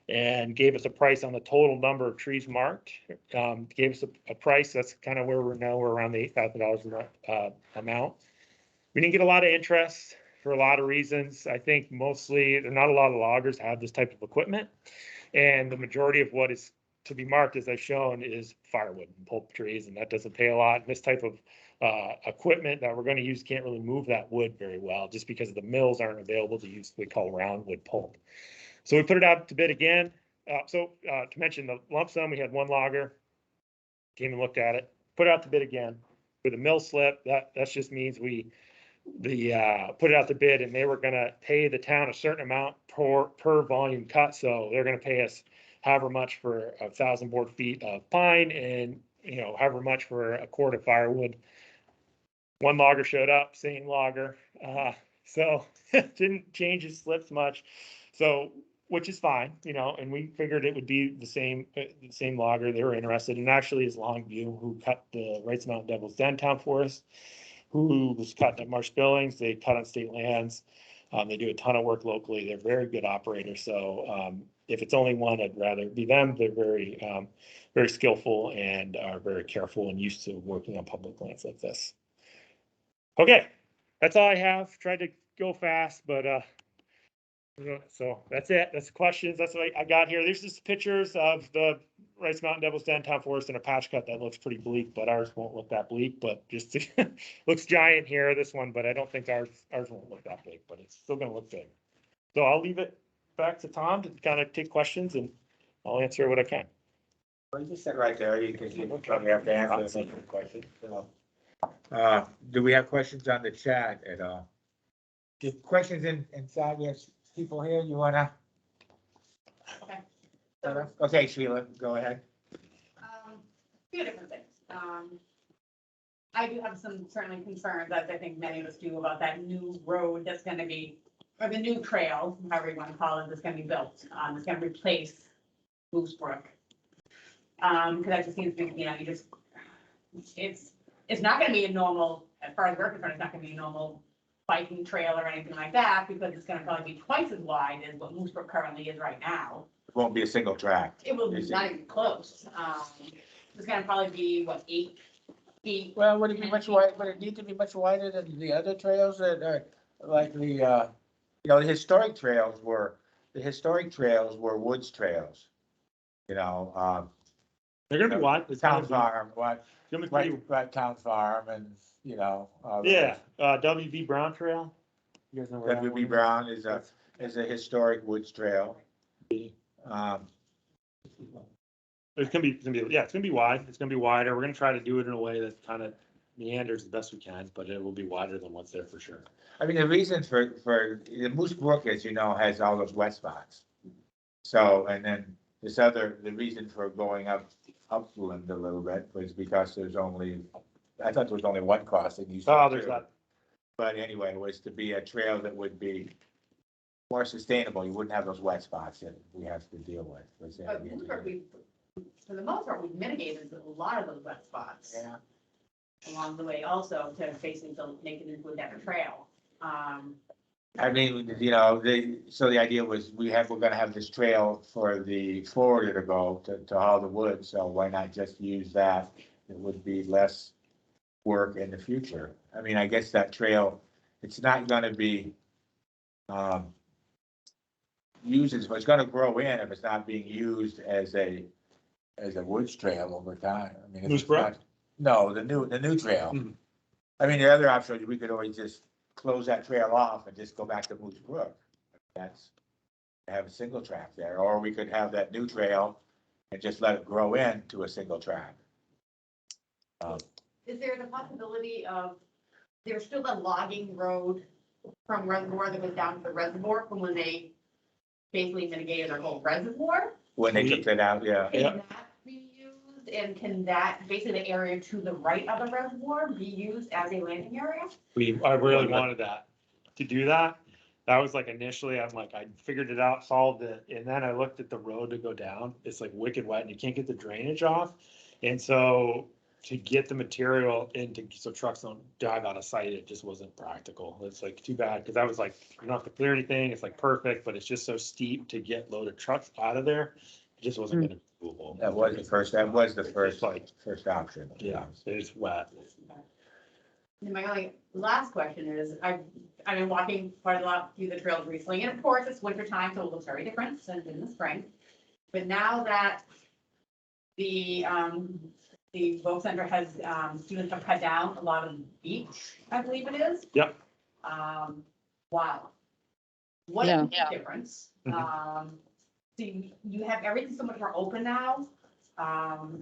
and gave us a price on the total number of trees marked. Gave us a price. That's kind of where we're now. We're around the $8,000 amount. We didn't get a lot of interest for a lot of reasons. I think mostly not a lot of loggers have this type of equipment, and the majority of what is to be marked, as I've shown, is firewood and pulp trees, and that doesn't pay a lot. And this type of equipment that we're going to use can't really move that wood very well, just because the mills aren't available to use what we call roundwood pulp. So we put it out to bid again. To mention the lump sum, we had one logger came and looked at it, put it out to bid again with a mill slip. That just means we put it out to bid, and they were going to pay the town a certain amount per volume cut. So they're going to pay us however much for 1,000 board feet of pine, and however much for a quart of firewood. One logger showed up, same logger, so didn't change his slips much. So, which is fine, and we figured it would be the same logger. They were interested, and actually is Longview, who cut the Wrights Mountain Devil's Den Town Forest, who was cutting at Marsh Billings. They cut on state lands. They do a ton of work locally. They're very good operators. So if it's only one, I'd rather be them. They're very, very skillful and are very careful and used to working on public lands like this. Okay, that's all I have. Tried to go fast, but so that's it. That's the questions. That's what I got here. There's just pictures of the Wrights Mountain Devil's Den Town Forest in a patch cut that looks pretty bleak, but ours won't look that bleak. But just looks giant here, this one, but I don't think ours won't look that big, but it's still going to look big. So I'll leave it back to Tom to kind of take questions, and I'll answer what I can. Well, you just said right there, you probably have to answer some questions. Do we have questions on the chat at all? Get questions inside. We have people here. You wanna? Okay. Okay, Sheila, go ahead. Few different things. I do have some certainly concerns, as I think many of us do, about that new road that's gonna be, or the new trail, however you wanna call it, that's gonna be built. It's gonna replace Moose Brook. Cause that just seems to be, it's not gonna be a normal, as far as we're concerned, it's not gonna be a normal biking trail or anything like that, because it's gonna probably be twice as wide as what Moose Brook currently is right now. It won't be a single track. It will be Is it? not even close. It's gonna probably be, what, 8 feet? Well, would it be much wide, would it need to be much wider than the other trails that are, like the historic trails were, woods trails. They're gonna be wide. It's Town gonna Farm, it's gonna be pretty, right, Town Farm and, all those. yeah, WB Brown Trail. You guys know where that W.B. one is? Brown is a historic woods trail. It's gonna be, yeah, it's gonna be wide. It's gonna be wider. We're gonna try to do it in a way that kind of meanders the best we can, but it will be wider than what's there for sure. I mean, the reason for the Moose Brook, as you know, has all those wet spots. So, and then the reason for going upland a little bit was because I thought there was only one crossing. Oh, there's that. But anyway, it was to be a trail that would be more sustainable. You wouldn't have those wet spots that we have to deal with. Was the But idea. Moose Brook, for the most part, we've mitigated a lot of those wet spots Yeah. along the way also to basically make it into a better trail. I mean, so the idea was we're gonna have this trail for the forwarder to go to haul the wood, so why not just use that? It would be less work in the future. I mean, I guess that trail, it's not gonna be used it's gonna grow in if it's not being used as a woods trail over time. I mean, if Moose it's Brook? not- No, the new trail. Mhm. I mean, the other option, we could always just close that trail off and just go back to Moose Brook. Have a single track there, or we could have that new trail and just let it grow into a single track. Is there the possibility of, there's still a logging road from Reservoir that goes down to the reservoir from when they basically mitigated their whole reservoir? When they took that out, yeah. Yeah. Can that be used, and can that, basically the area to the right of the reservoir be used as a landing area? I really wanted to do that. That was like initially, I'm like, I figured it out, solved it, and then I looked at the road to go down. It's like wicked wet and you can't get the drainage off. And so to get the material into, so trucks don't dive out of sight, it just wasn't practical. It's like too bad, because I was like, you don't have to clear anything. It's like perfect, but it's just so steep to get loaded trucks out of there. It just wasn't gonna be doable. That was the first Like, first option. yeah, it's wet. And my only last question is, I've been walking quite a lot through the trails recently, and of course, it's winter time, so it looks very different than in the spring. But now that the Voc Center has, students have cut down a lot of the beach, I believe it is. Yep. Wow. What Yeah. a big difference. So you have everything so much more open now,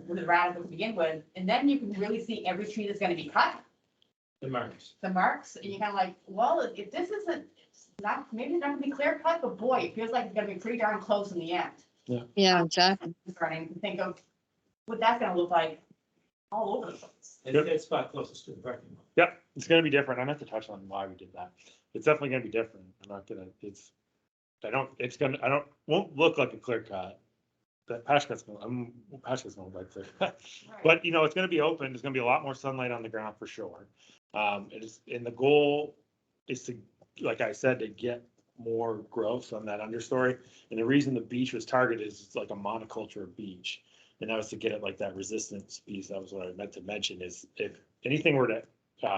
with the radical to begin with, and then you can really see every tree that's gonna be cut. The marks. The marks, and you're kind of like, well, if this isn't, it's not, maybe it's not gonna be clear cut, but boy, it feels like it's gonna be pretty darn close in the end. Yeah, exactly. I'm starting to think of what that's gonna look like all over the place. It's that spot closest to the parking lot. Yep, it's gonna be different. I meant to touch on why we did that. It's definitely gonna be different. I'm not gonna, won't look like a clear cut. That patch cut's gonna look like clear cut. But, it's gonna be open. There's gonna be a lot more sunlight on the ground for sure. And the goal is to, like I said, to get more growth on that understory. And the reason the beech was targeted is it's like a monoculture beech. And that was to get it like that resistance piece. That was what I meant to mention, is if anything were to,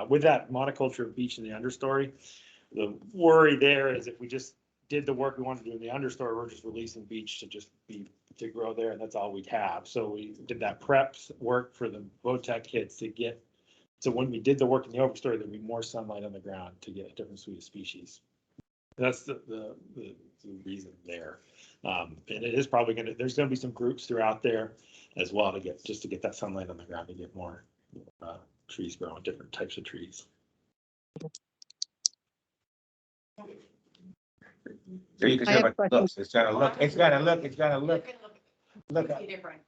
with that monoculture of beech in the understory, the worry there is if we just did the work we wanted to do in the understory, we're just releasing beech to grow there, and that's all we'd have. So we did that prep work for the Votech kids to get, so when we did the work in the overstory, there'd be more sunlight on the ground to get a different suite of species. That's the reason there. And it is probably there's gonna be some groups throughout there as well to get that sunlight on the ground to get more trees growing, different types of trees. So you can I see have how it looks. It's gonna look Completely different.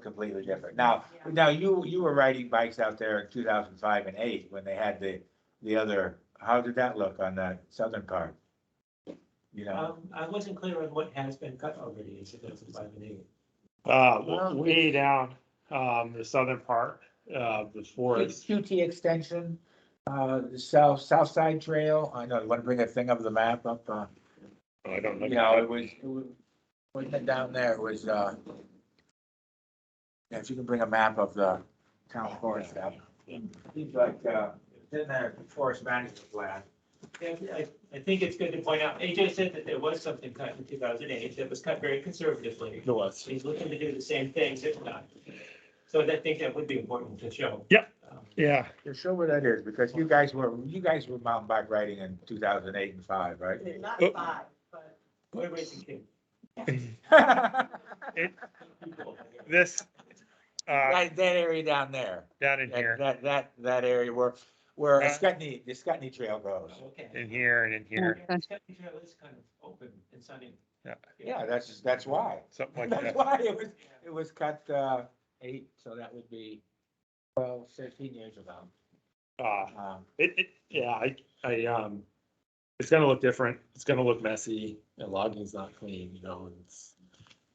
completely different. Now you were riding bikes out there in 2005 and 8 when they had the other, how did that look on the southern part? I wasn't clear on what has been cut already in 2005 and 8. Way down the southern part of the forest. QT extension, The south side trail, I know, you want to bring a thing of the map up, Oh, I don't know. you know, it was, wasn't it down there, it was, yeah, if you can bring a map of the town forest up. Seems like, it's in there, the forest management plan. Yeah, I think it's good to point out, AJ said that there was something cut in 2008 that was cut very conservatively. It was. He's looking to do the same things, if not. So I think that would be important to show. Yep. Um, Yeah. Yeah, show where that is, because you guys were mountain bike riding in 2008 and 5, right? Not Oh. 5, but. Boy racing king. It, this, That area down there. down in here, That area where Uh, the Scutney Trail goes. Okay. in here and in here, Okay. Scotty Trail is kind of open and sunny. Yeah, that's why. something like That's that. why it was cut, 8, so that would be 12, 13 years ago. Yeah, it's gonna look different. It's gonna look messy and logging's not clean, you know, and it's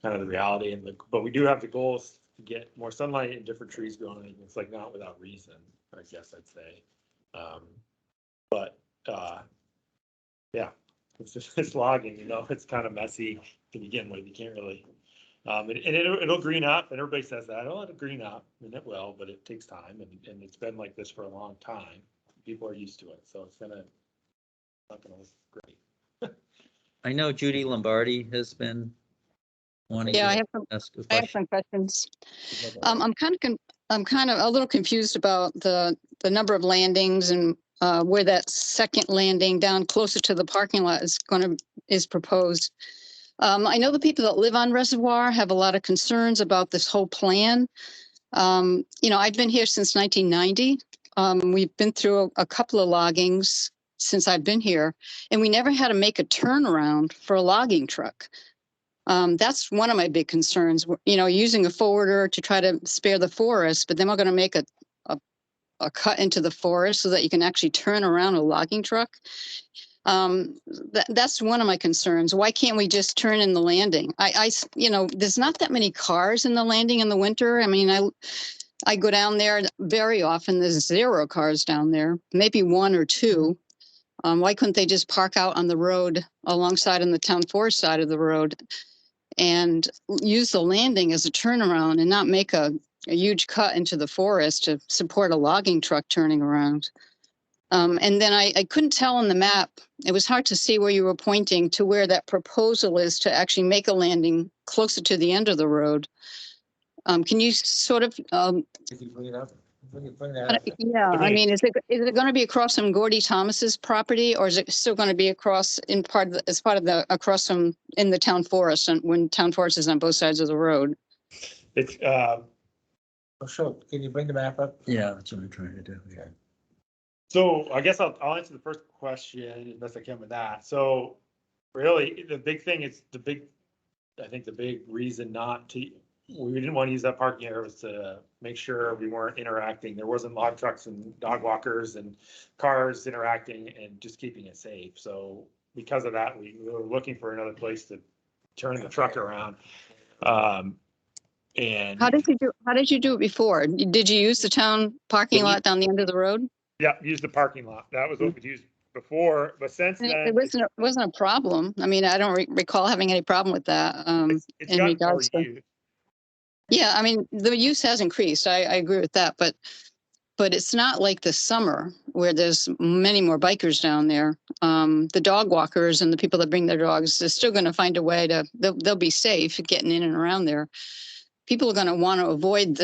kind of the reality but we do have the goals to get more sunlight and different trees growing. It's like not without reason, I guess I'd say. But, yeah, it's logging, you know, it's kind of messy to begin with. You can't really, and it'll green up, and everybody says that, oh, it'll green up, and it will, but it takes time, and it's been like this for a long time. People are used to it, so it's not gonna look great. I know Judy Lombardi has been wanting Yeah, I to have some, ask a I have question. some questions. I'm kind of a little confused about the number of landings and where that second landing down closer to the parking lot is proposed. I know the people that live on Reservoir have a lot of concerns about this whole plan. I've been here since 1990. We've been through a couple of loggings since I've been here, and we never had to make a turnaround for a logging truck. That's one of my big concerns, using a forwarder to try to spare the forest, but then we're going to make a cut into the forest so that you can actually turn around a logging truck. That's one of my concerns. Why can't we just turn in the landing? There's not that many cars in the landing in the winter. I mean, I go down there very often. There's 0 cars down there, maybe 1 or 2. Why couldn't they just park out on the road alongside on the town forest side of the road and use the landing as a turnaround and not make a huge cut into the forest to support a logging truck turning around? And then I couldn't tell on the map. It was hard to see where you were pointing to where that proposal is to actually make a landing closer to the end of the road. Can you sort of, If you bring it up, bring that up. yeah, I mean, is it going to be across from Gordy Thomas's property, or is it still going to be across as part of the across from in the town forest, and when town forest is on both sides of the road? It's, Oh, sure, can you bring the map up? Yeah, that's what I'm trying to do. Okay. so I guess I'll answer the first question as best I can with that. So really, the big thing is I think the big reason we didn't want to use that parking area was to make sure we weren't interacting. There wasn't log trucks and dog walkers and cars interacting and just keeping it safe. So because of that, we were looking for another place to turn the truck around. And How did you do it before? Did you use the town parking lot down the end of the road? yeah, use the parking lot. That was what we used before, but since then. It wasn't a problem. I mean, I don't recall having any problem with that. It's in gotten more regards to. used. Yeah, I mean, the use has increased. I agree with that, but it's not like the summer where there's many more bikers down there. The dog walkers and the people that bring their dogs, they're still going to find a way they'll be safe getting in and around there. People are going to want to avoid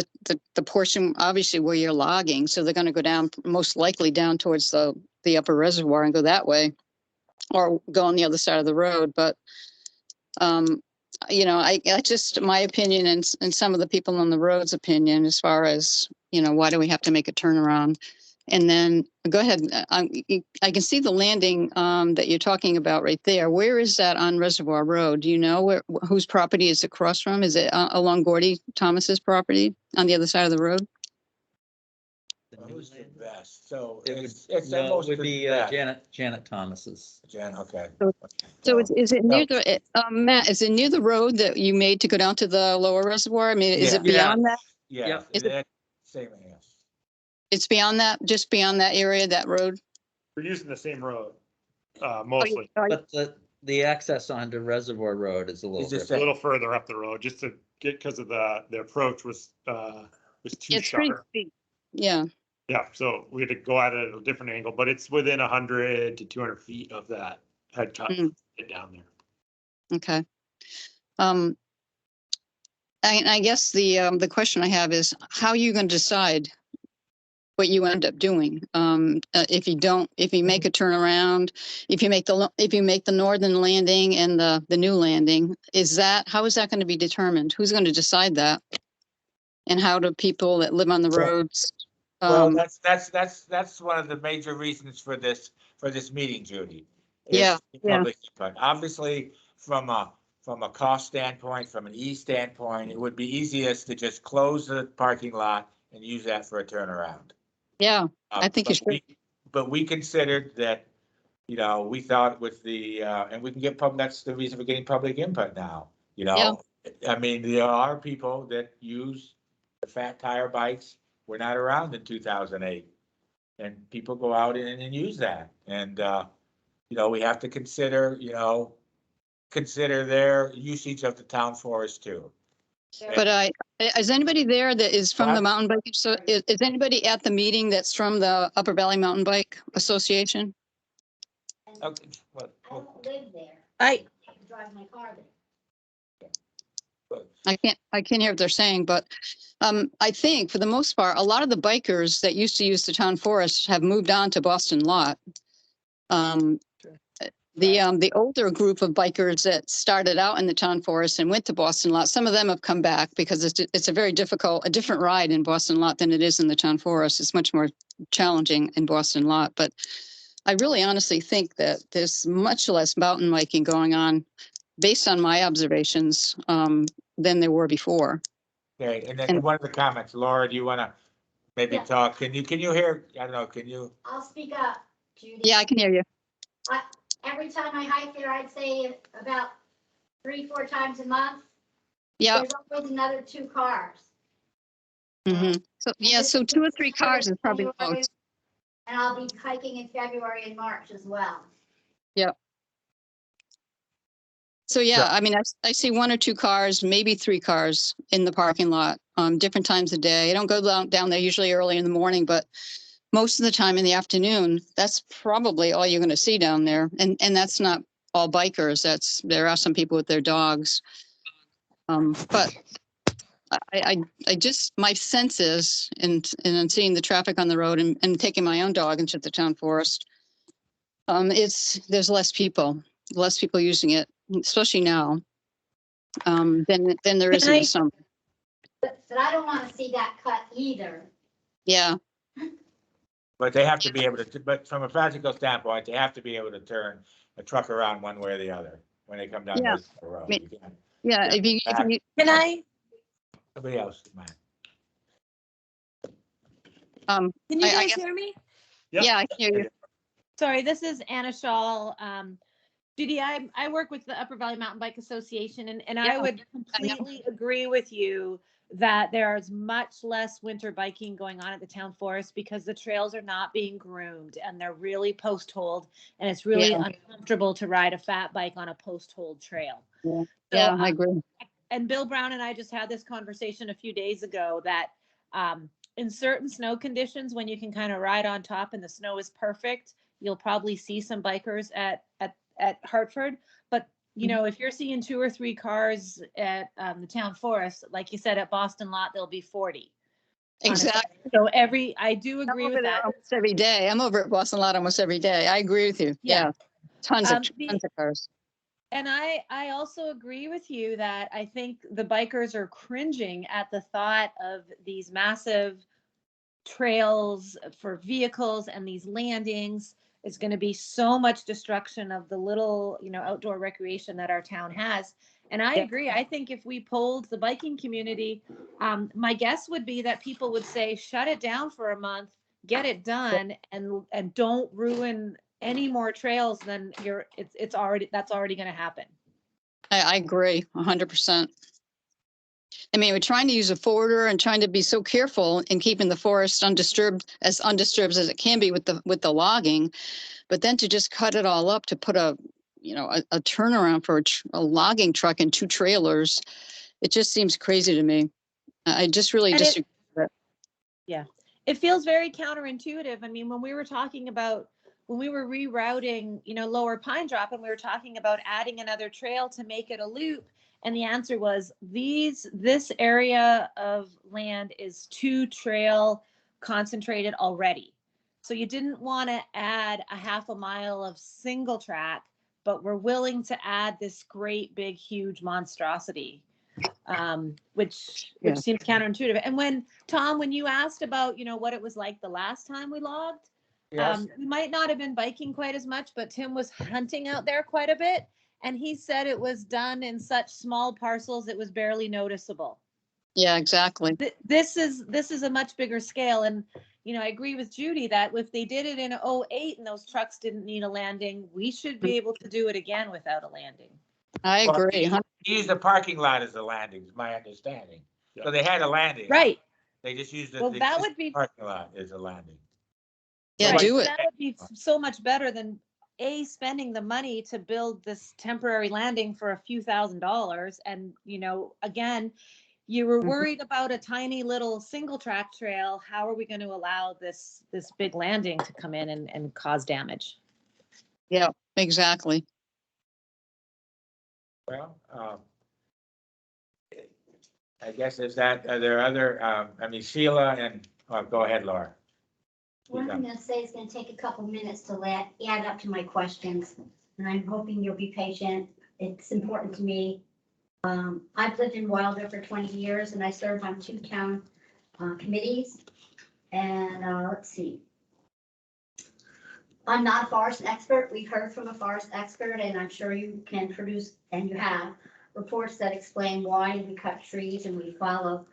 the portion, obviously, where you're logging. So they're going to go down, most likely down towards the upper reservoir and go that way, or go on the other side of the road. But I just, my opinion and some of the people on the road's opinion, as far as, why do we have to make a turnaround? And then go ahead. I can see the landing that you're talking about right there. Where is that on Reservoir Road? Do you know whose property is across from? Is it along Gordy Thomas's property on the other side of the road? Who's the best? So It would, it's no, it almost would the be best. Janet Thomas's. Jan, okay. So is it near Matt, is it near the road that you made to go down to the lower reservoir? I mean, is it Yeah. beyond that? Yeah, Yep. Is it- same as. It's beyond that, just beyond that area, that road? We're using the same road, Oh, mostly. But the access onto Reservoir Road is a little It's just A different. little further up the road, just to get, because of the approach was too It's pretty sharp. steep. Yeah, Yeah, so we had to go at it at a different angle, but it's within 100 to 200 feet of that head cut Mm. down there. okay. I guess the question I have is, how are you going to decide what you end up doing? If you make a turnaround, if you make the northern landing and the new landing, how is that going to be determined? Who's going to decide that? And how do people that live on the Well- roads? Well, that's one of the major reasons for this meeting, Judy. is Yeah, the yeah. public input. Obviously, from a cost standpoint, from an ease standpoint, it would be easiest to just close the parking lot and use that for a turnaround. Yeah, I think you should. But we considered that, we thought with and we can get that's the reason for getting public input now, Yeah. I mean, there are people that use the fat tire bikes, were not around in 2008. And people go out and use that. And, we have to consider their usage of the town forest too. But is anybody there that is from the mountain bike? So is anybody at the meeting that's from the Upper Valley Mountain Bike Association? Okay, I don't live there. I Drive my car there. I can't hear what they're saying, but I think for the most part, a lot of the bikers that used to use the town forest have moved on to Boston Lot. The older group of bikers that started out in the town forest and went to Boston Lot, some of them have come back because it's a very different ride in Boston Lot than it is in the town forest. It's much more challenging in Boston Lot, but I really honestly think that there's much less mountain biking going on based on my observations than there were before. Okay, and then one of the comments, Laura, do you want to maybe Yeah. talk? Can you hear? I don't know, can you? I'll speak up, Judy. Yeah, I can hear you. Every time I hike there, I'd say about 3-4 times a month. Yeah. There's always another 2 cars. So yeah, so 2 or 3 cars is probably the most. And I'll be hiking in February and March as well. Yeah. So yeah, I mean, I see 1 or 2 cars, maybe 3 cars in the parking lot, different times of day. I don't go down there usually early in the morning, but most of the time in the afternoon, that's probably all you're going to see down there. And that's not all bikers. There are some people with their dogs. But I just, my sense is, and seeing the traffic on the road and taking my own dog into the town forest, there's less people using it, especially now, than there is in the summer. But I don't want to see that cut either. Yeah. But they have to be able to, but from a practical standpoint, they have to be able to turn a truck around one way or the other when they come down Yeah. the road. Me- You can't- Yeah. If you, can I Somebody else, man. can you I guys guess- hear me? yeah, I can hear you. Sorry, this is Anna Shaw. Judy, I work with the Upper Valley Mountain Bike Association, and I Yeah, would completely agree with you that there's much less winter biking going on at the town forest because the trails are not being groomed and they're really post-holed, and it's really Yeah. uncomfortable to ride a fat bike on a post-hold trail. Yeah, So, yeah, I agree. And Bill Brown and I just had this conversation a few days ago that in certain snow conditions, when you can kind of ride on top and the snow is perfect, you'll probably see some bikers at Hartford. But if you're seeing 2 or 3 cars at the town forest, like you said, at Boston Lot, there'll be 40. Exactly. So I do agree with that. Almost every day. I'm over at Boston Lot almost every day. I agree with you. Yeah. Tons of cars. And I also agree with you that I think the bikers are cringing at the thought of these massive trails for vehicles and these landings. It's going to be so much destruction of the little, outdoor recreation that our town has. And I agree. I think if we polled the biking community, my guess would be that people would say, shut it down for a month, get it done, and don't ruin any more trails than that's already going to happen. I agree 100%. I mean, we're trying to use a forwarder and trying to be so careful in keeping the forest undisturbed as it can be with the logging. But then to just cut it all up to put a turnaround for a logging truck and 2 trailers, it just seems crazy to me. I just really And disagree with it. Yeah, it feels very counterintuitive. I mean, when we were rerouting, Lower Pine Drop, and we were talking about adding another trail to make it a loop, and the answer was this area of land is 2 trail concentrated already. So you didn't want to add a half a mile of single track, but we're willing to add this great big huge monstrosity, which Yeah. seems counterintuitive. And when you asked about what it was like the last time we logged, Yes. we might not have been biking quite as much, but Tim was hunting out there quite a bit, and he said it was done in such small parcels it was barely noticeable. Yeah, exactly. This is a much bigger scale, and I agree with Judy that if they did it in 2008 and those trucks didn't need a landing, we should be able to do it again without a landing. I Well, agree. He used the parking lot as a landing, is my understanding. So they had a landing. Right. They just used Well, the that would be parking lot as a landing. Yeah, right, do it. That would be so much better than spending the money to build this temporary landing for a few $1,000s. And, again, you were worried about a tiny little single track trail. How are we going to allow this big landing to come in and cause damage? Yeah, exactly. Well, I guess are there other, Sheila and, go ahead, Laura. What I'm gonna say is gonna take a couple minutes to add up to my questions, and I'm hoping you'll be patient. It's important to me. I've lived in Wilder for 20 years, and I served on 2 town committees. And let's see. I'm not a forest expert. We've heard from a forest expert, and I'm sure you can produce, and you have, reports that explain why we cut trees and we follow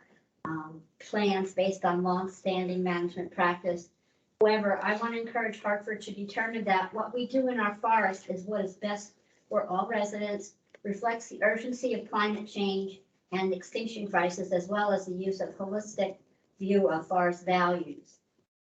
plans based on long-standing management practice. However, I want to encourage Hartford to determine that what we do in our forest is what is best for all residents, reflects the urgency of climate change and extinction crisis, as well as the use of holistic view of forest values.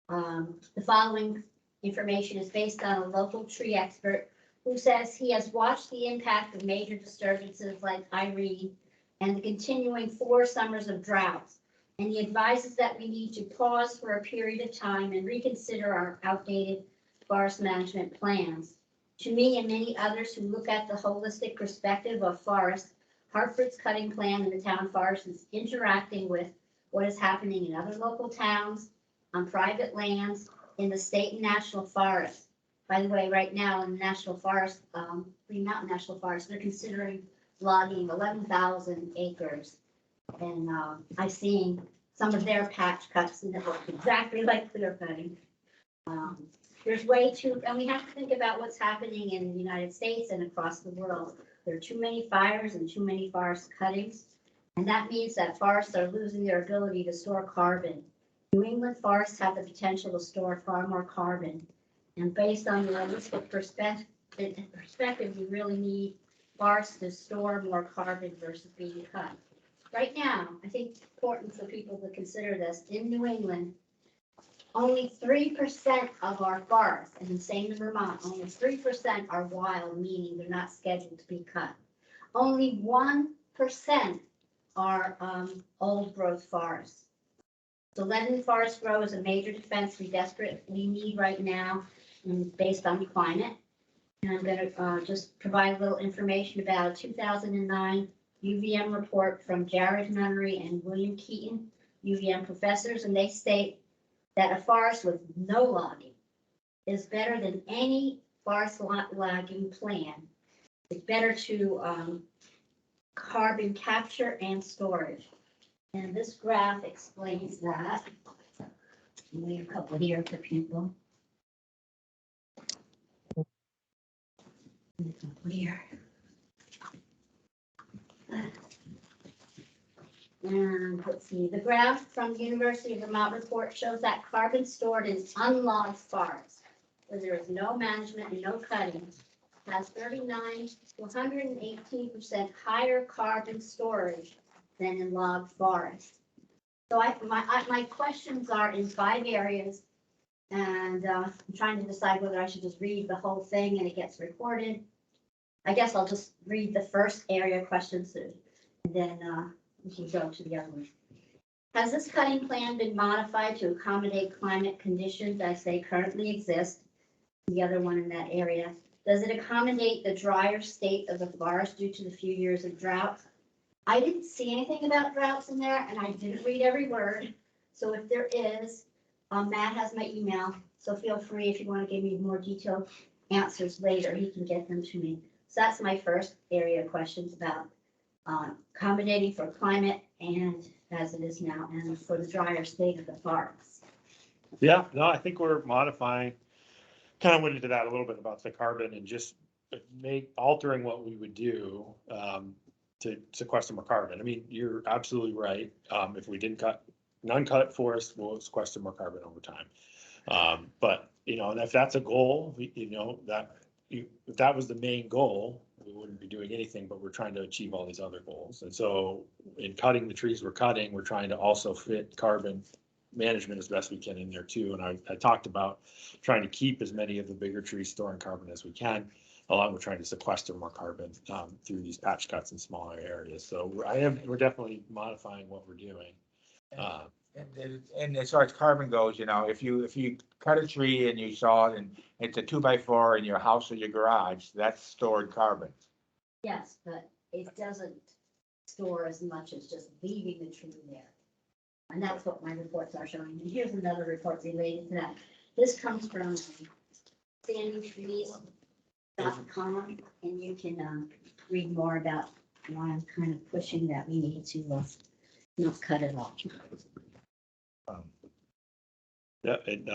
The following information is based on a local tree expert who says he has watched the impact of major disturbances like Irene and the continuing 4 summers of droughts. And he advises that we need to pause for a period of time and reconsider our outdated forest management plans. To me and many others who look at the holistic perspective of forests, Hartford's cutting plan in the town forest is interacting with what is happening in other local towns, on private lands, in the state and national forest. By the way, right now in the national forest, Green Mountain National Forest, they're considering logging 11,000 acres. And I've seen some of their patch cuts and it looks exactly like clear cutting. There's and we have to think about what's happening in the United States and across the world. There are too many fires and too many forest cuttings. And that means that forests are losing their ability to store carbon. New England forests have the potential to store far more carbon. And based on the realistic perspective, we really need forests to store more carbon versus being cut. Right now, I think it's important for people to consider this. In New England, only 3% of our forests, and the same in Vermont, only 3% are wild, meaning they're not scheduled to be cut. Only 1% are old growth forests. So letting the forest grow is a major defense we desperately need right now, and based on climate. And I'm going to just provide a little information about a 2009 UVM report from Jared Nunnery and William Keaton, UVM professors, and they state that a forest with no logging is better than any forest logging plan. It's better to carbon capture and storage. And this graph explains that. We have a couple here for people. Here. And let's see, the graph from the University of Vermont report shows that carbon stored in unlogged forests, where there is no management and no cutting, has 39 to 118% higher carbon storage than in log forest. So my questions are in 5 areas, and I'm trying to decide whether I should just read the whole thing and it gets recorded. I guess I'll just read the first area questions, and then we can go to the other one. Has this cutting plan been modified to accommodate climate conditions as they currently exist? The other one in that area. Does it accommodate the drier state of the forest due to the few years of drought? I didn't see anything about droughts in there, and I didn't read every word. So if there is, Matt has my email, so feel free if you want to give me more detailed answers later, he can get them to me. So that's my first area of questions about accommodating for climate and as it is now, and for the drier state of the forest. Yeah, no, I think we're modifying, kind of went into that a little bit about the carbon and just altering what we would do to sequester more carbon. I mean, you're absolutely right. If we didn't non-cut forest, we'll sequester more carbon over time. But, you know, and if that's a goal, if that was the main goal, we wouldn't be doing anything, but we're trying to achieve all these other goals. And so in cutting the trees we're cutting, we're trying to also fit carbon management as best we can in there too. And I talked about trying to keep as many of the bigger trees storing carbon as we can, along with trying to sequester more carbon through these patch cuts in smaller areas. So we're definitely modifying what we're doing. And as far as carbon goes, you know, if you cut a tree and you saw it and it's a 2x4 in your house or your garage, that's stored carbon. Yes, but it doesn't store as much as just leaving the tree there. And that's what my reports are showing. And here's another report related to that. This comes from standingtrees.com, and you can read more about why I'm kind of pushing that we need to not cut it off. Yeah, and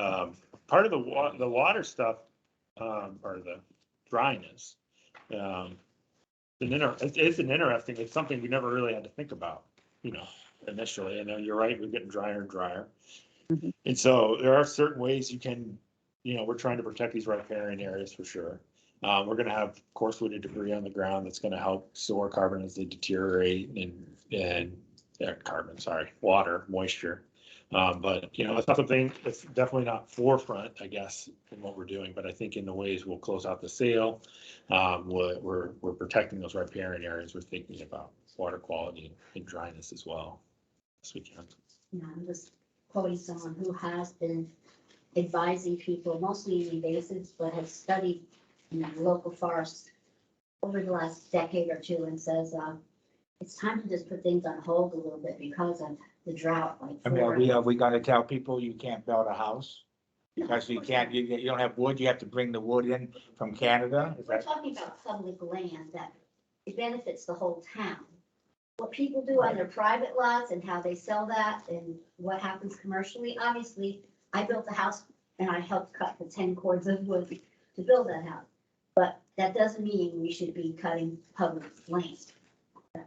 part of the water stuff, or the dryness, it's it's something we never really had to think about, you know, initially. And you're right, we're getting drier and drier. Mhm. And so there are certain ways you can, you know, we're trying to protect these riparian areas for sure. We're going to have coarse-wooded debris on the ground that's going to help store carbon as they deteriorate and water, moisture. But, you know, it's not something that's definitely not forefront, I guess, in what we're doing. But I think in the ways we'll close out the sale, we're protecting those riparian areas. We're thinking about water quality and dryness as well as we can. Yeah, I'm just quoting someone who has been advising people, mostly in invasives, but has studied local forests over the last decade or two, and says it's time to just put things on hold a little bit because of the drought. Like, I mean, are we gonna tell people you can't build a house? Because you can't, you don't have wood, you have to bring the wood in from Canada? Is We're that? talking about public land that it benefits the whole town. What people do on their private lots and how they sell that and what happens commercially, obviously, I built a house and I helped cut the 10 cords of wood to build that house. But that doesn't mean we should be cutting public land.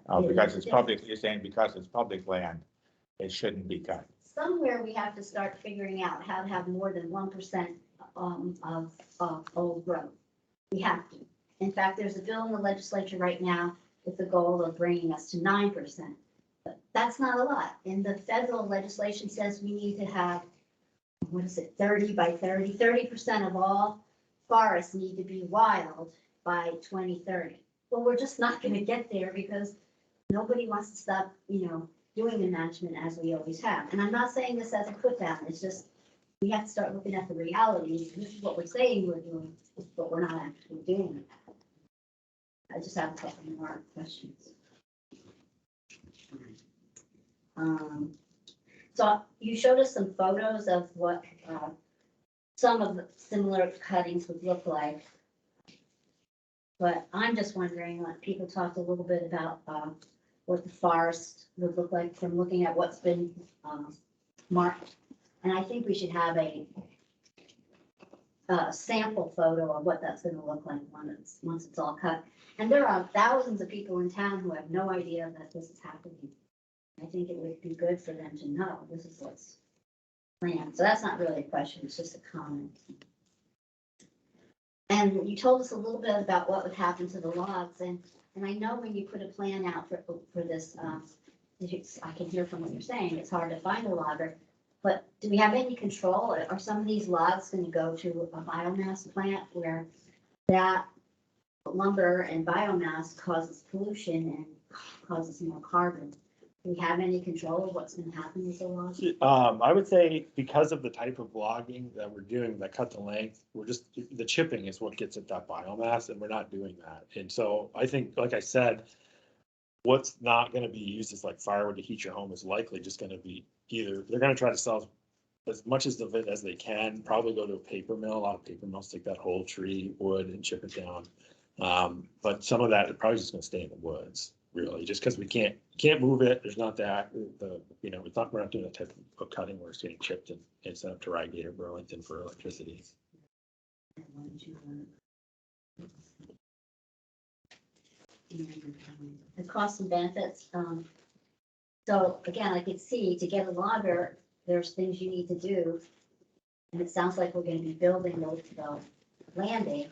Oh, because it's public, you're saying because it's public land, it shouldn't be cut. Somewhere we have to start figuring out how to have more than 1% of old growth. We have to. In fact, there's a bill in the legislature right now with the goal of bringing us to 9%. But that's not a lot. And the federal legislation says we need to have, 30 by 30, 30% of all forests need to be wild by 2030. Well, we're just not going to get there because nobody wants to stop, doing the management as we always have. And I'm not saying this as a put down. It's just we have to start looking at the reality. This is what we're saying we're doing, but we're not actually doing it. I just have a couple more questions. So you showed us some photos of what some of the similar cuttings would look like. But I'm just wondering, like, people talked a little bit about what the forest would look like from looking at what's been marked. And I think we should have a sample photo of what that's going to look like once it's all cut. And there are thousands of people in town who have no idea that this is happening. I think it would be good for them to know this is what's planned. So that's not really a question, it's just a comment. And you told us a little bit about what would happen to the logs, and I know when you put a plan out for this I can hear from what you're saying, it's hard to find a logger. But do we have any control? Are some of these logs going to go to a biomass plant where that lumber and biomass causes pollution and causes more carbon? Do we have any control of what's going to happen with the logs? I would say because of the type of logging that we're doing that cut the length, we're just, the chipping is what gets at that biomass and we're not doing that. And so I think, like I said, what's not gonna be used as like firewood to heat your home is likely just gonna be either, they're gonna try to sell as much of it as they can, probably go to a paper mill. A lot of paper mills take that whole tree wood and chip it down. But some of that is probably just gonna stay in the woods, really, just because we can't move it. There's not that, it's not, we're not doing that type of cutting where it's getting chipped and sent up to Rygate or Burlington for electricity. The costs and benefits, so again, I could see to get a logger, there's things you need to do. And it sounds like we're gonna be building the landing.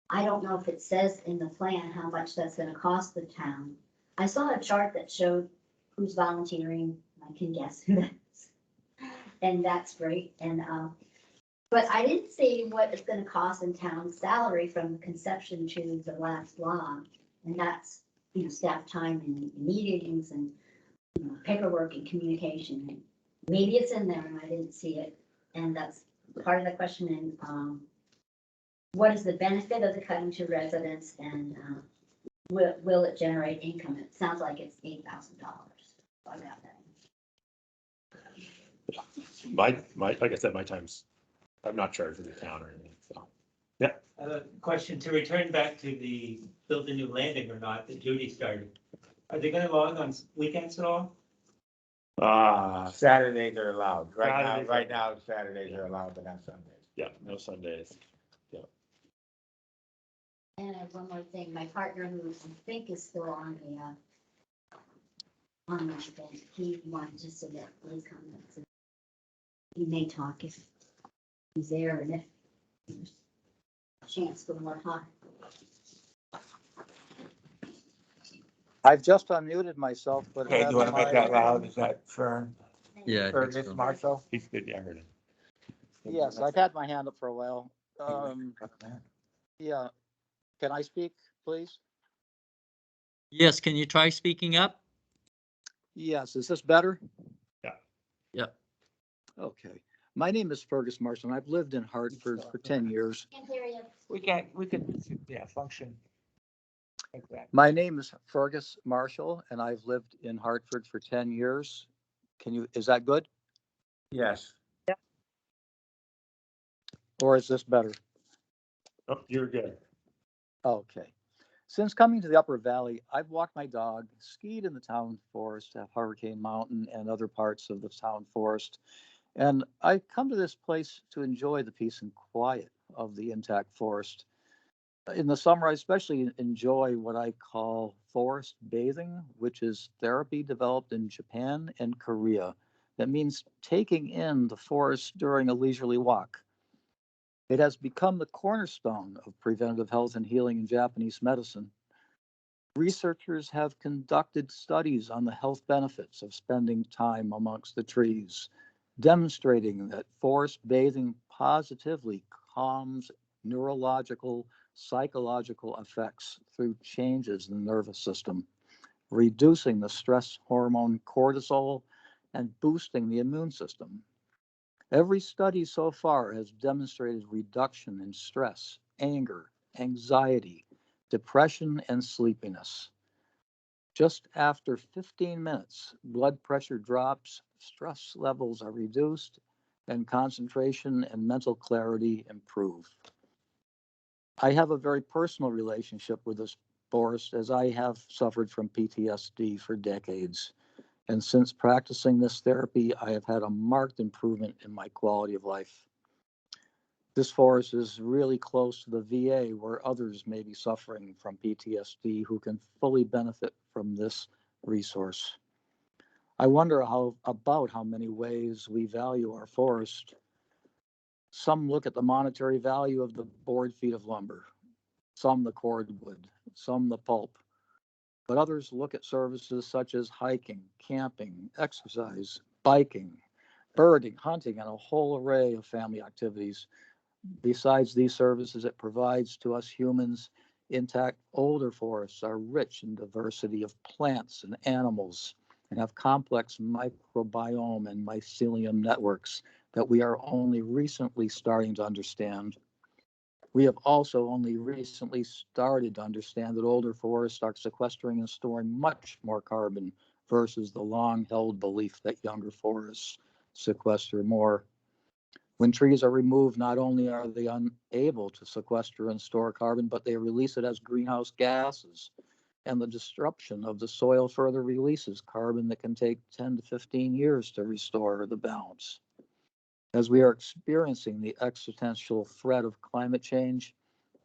I don't know if it says in the plan how much that's gonna cost the town. I saw a chart that showed who's volunteering, I can guess who that is. And that's great, and, but I didn't see what it's gonna cost in town salary from the conception to the last log. And that's, staff time and meetings and paperwork and communication. And maybe it's in there and I didn't see it. And that's part of the question. And what is the benefit of the cutting to residents, and will it generate income? It sounds like it's $8,000. I got that. Like I said, my time's, I'm not charged with the town or anything, so. Question, to return back to the build a new landing or not that Judy started. Are they gonna log on weekends at all? Saturdays are allowed. Saturdays Right now, Saturdays are allowed, but not Sundays. Yeah, no Sundays. And I have one more thing. My partner, who I think is still on the thing, he wanted to submit his comments. He may talk if he's there and if there's a chance for more time. I've just unmuted myself, but. Okay, do you want to make that loud? Is that Fern? Yeah, I Or think Miss so. Marshall? He's good, yeah, I heard it. Yes, I've had my hand up for a while. Yeah, can I speak, please? Yes, can you try speaking up? Yes, is this better? Yeah. Okay. My name is Fergus Marshall, and I've lived in Hartford for 10 years. Can't hear you. We could, yeah, function like that. My name is Fergus Marshall, and I've lived in Hartford for 10 years. Is that good? Yes. Or is this better? Oh, you're good. Okay. Since coming to the Upper Valley, I've walked my dog, skied in the town forest at Hurricane Mountain and other parts of the town forest. And I come to this place to enjoy the peace and quiet of the intact forest. In the summer, I especially enjoy what I call forest bathing, which is therapy developed in Japan and Korea. That means taking in the forest during a leisurely walk. It has become the cornerstone of preventative health and healing in Japanese medicine. Researchers have conducted studies on the health benefits of spending time amongst the trees, demonstrating that forest bathing positively calms neurological, psychological effects through changes in the nervous system, reducing the stress hormone cortisol and boosting the immune system. Every study so far has demonstrated reduction in stress, anger, anxiety, depression, and sleepiness. Just after 15 minutes, blood pressure drops, stress levels are reduced, and concentration and mental clarity improve. I have a very personal relationship with this forest, as I have suffered from PTSD for decades. And since practicing this therapy, I have had a marked improvement in my quality of life. This forest is really close to the VA, where others may be suffering from PTSD who can fully benefit from this resource. I wonder about how many ways we value our forest. Some look at the monetary value of the board feet of lumber, some the cordwood, some the pulp. But others look at services such as hiking, camping, exercise, biking, birding, hunting, and a whole array of family activities. Besides these services, it provides to us humans intact older forests are rich in diversity of plants and animals and have complex microbiome and mycelium networks that we are only recently starting to understand. We have also only recently started to understand that older forests are sequestering and storing much more carbon versus the long-held belief that younger forests sequester more. When trees are removed, not only are they unable to sequester and store carbon, but they release it as greenhouse gases. And the disruption of the soil further releases carbon that can take 10 to 15 years to restore the balance. As we are experiencing the existential threat of climate change,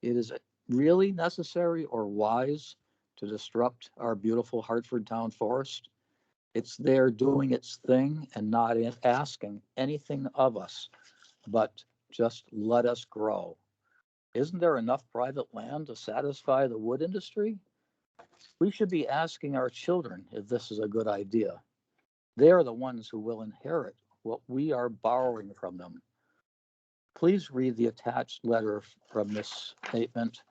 it is really necessary or wise to disrupt our beautiful Hartford Town Forest. It's there doing its thing and not asking anything of us, but just let us grow. Isn't there enough private land to satisfy the wood industry? We should be asking our children if this is a good idea. They are the ones who will inherit what we are borrowing from them. Please read the attached letter from this statement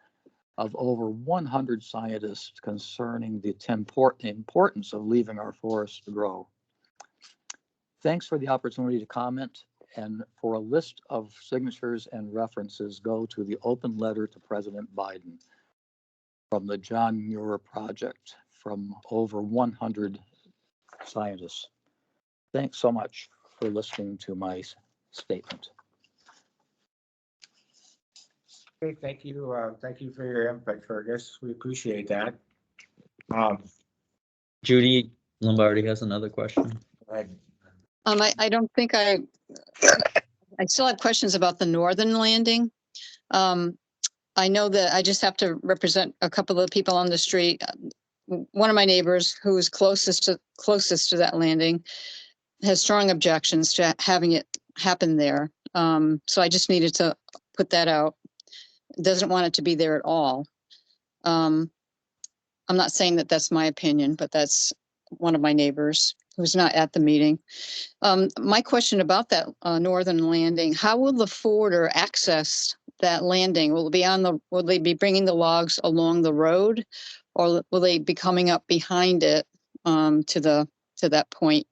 of over 100 scientists concerning the importance of leaving our forests to grow. Thanks for the opportunity to comment, and for a list of signatures and references, go to the open letter to President Biden from the John Muir Project from over 100 scientists. Thanks so much for listening to my statement. Okay, thank you for your input, Fergus. We appreciate that. Judy Lombardi has another question. I don't think I still have questions about the northern landing. I know that I just have to represent a couple of people on the street. One of my neighbors who is closest to that landing has strong objections to having it happen there. So I just needed to put that out. Doesn't want it to be there at all. I'm not saying that that's my opinion, but that's one of my neighbors who's not at the meeting. My question about that northern landing, how will the forwarder access that landing? Will they be bringing the logs along the road, or will they be coming up behind it to that point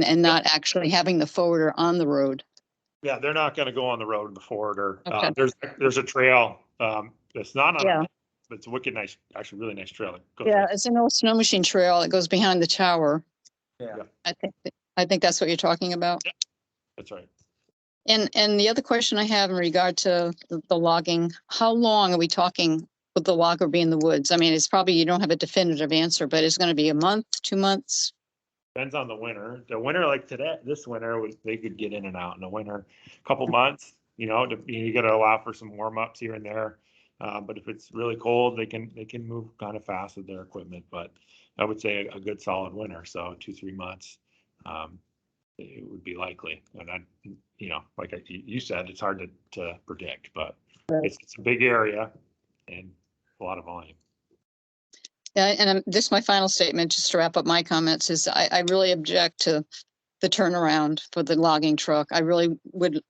and not actually having the forwarder on the road? Yeah, they're not going to go on the road before it, or Okay. there's a trail that's not on. Yeah. It's a wicked nice, actually really nice trail. Yeah, it's an old snow machine trail. It goes behind the tower. Yeah. I think that's what you're talking about. That's right. And the other question I have in regard to the logging, how long are we talking with the logger be in the woods? I mean, it's probably, you don't have a definitive answer, but it's going to be a month, 2 months? Depends on the winter. The winter, like today, this winter, they could get in and out in the winter. Couple months, you got to allow for some warm ups here and there. But if it's really cold, they can move kind of fast with their equipment. But I would say a good solid winter, so 2-3 months, it would be likely. And like you said, it's hard to predict, but it's a big area and a lot of volume. Yeah, and this is my final statement, just to wrap up my comments, is I really object to the turnaround for the logging truck. I really would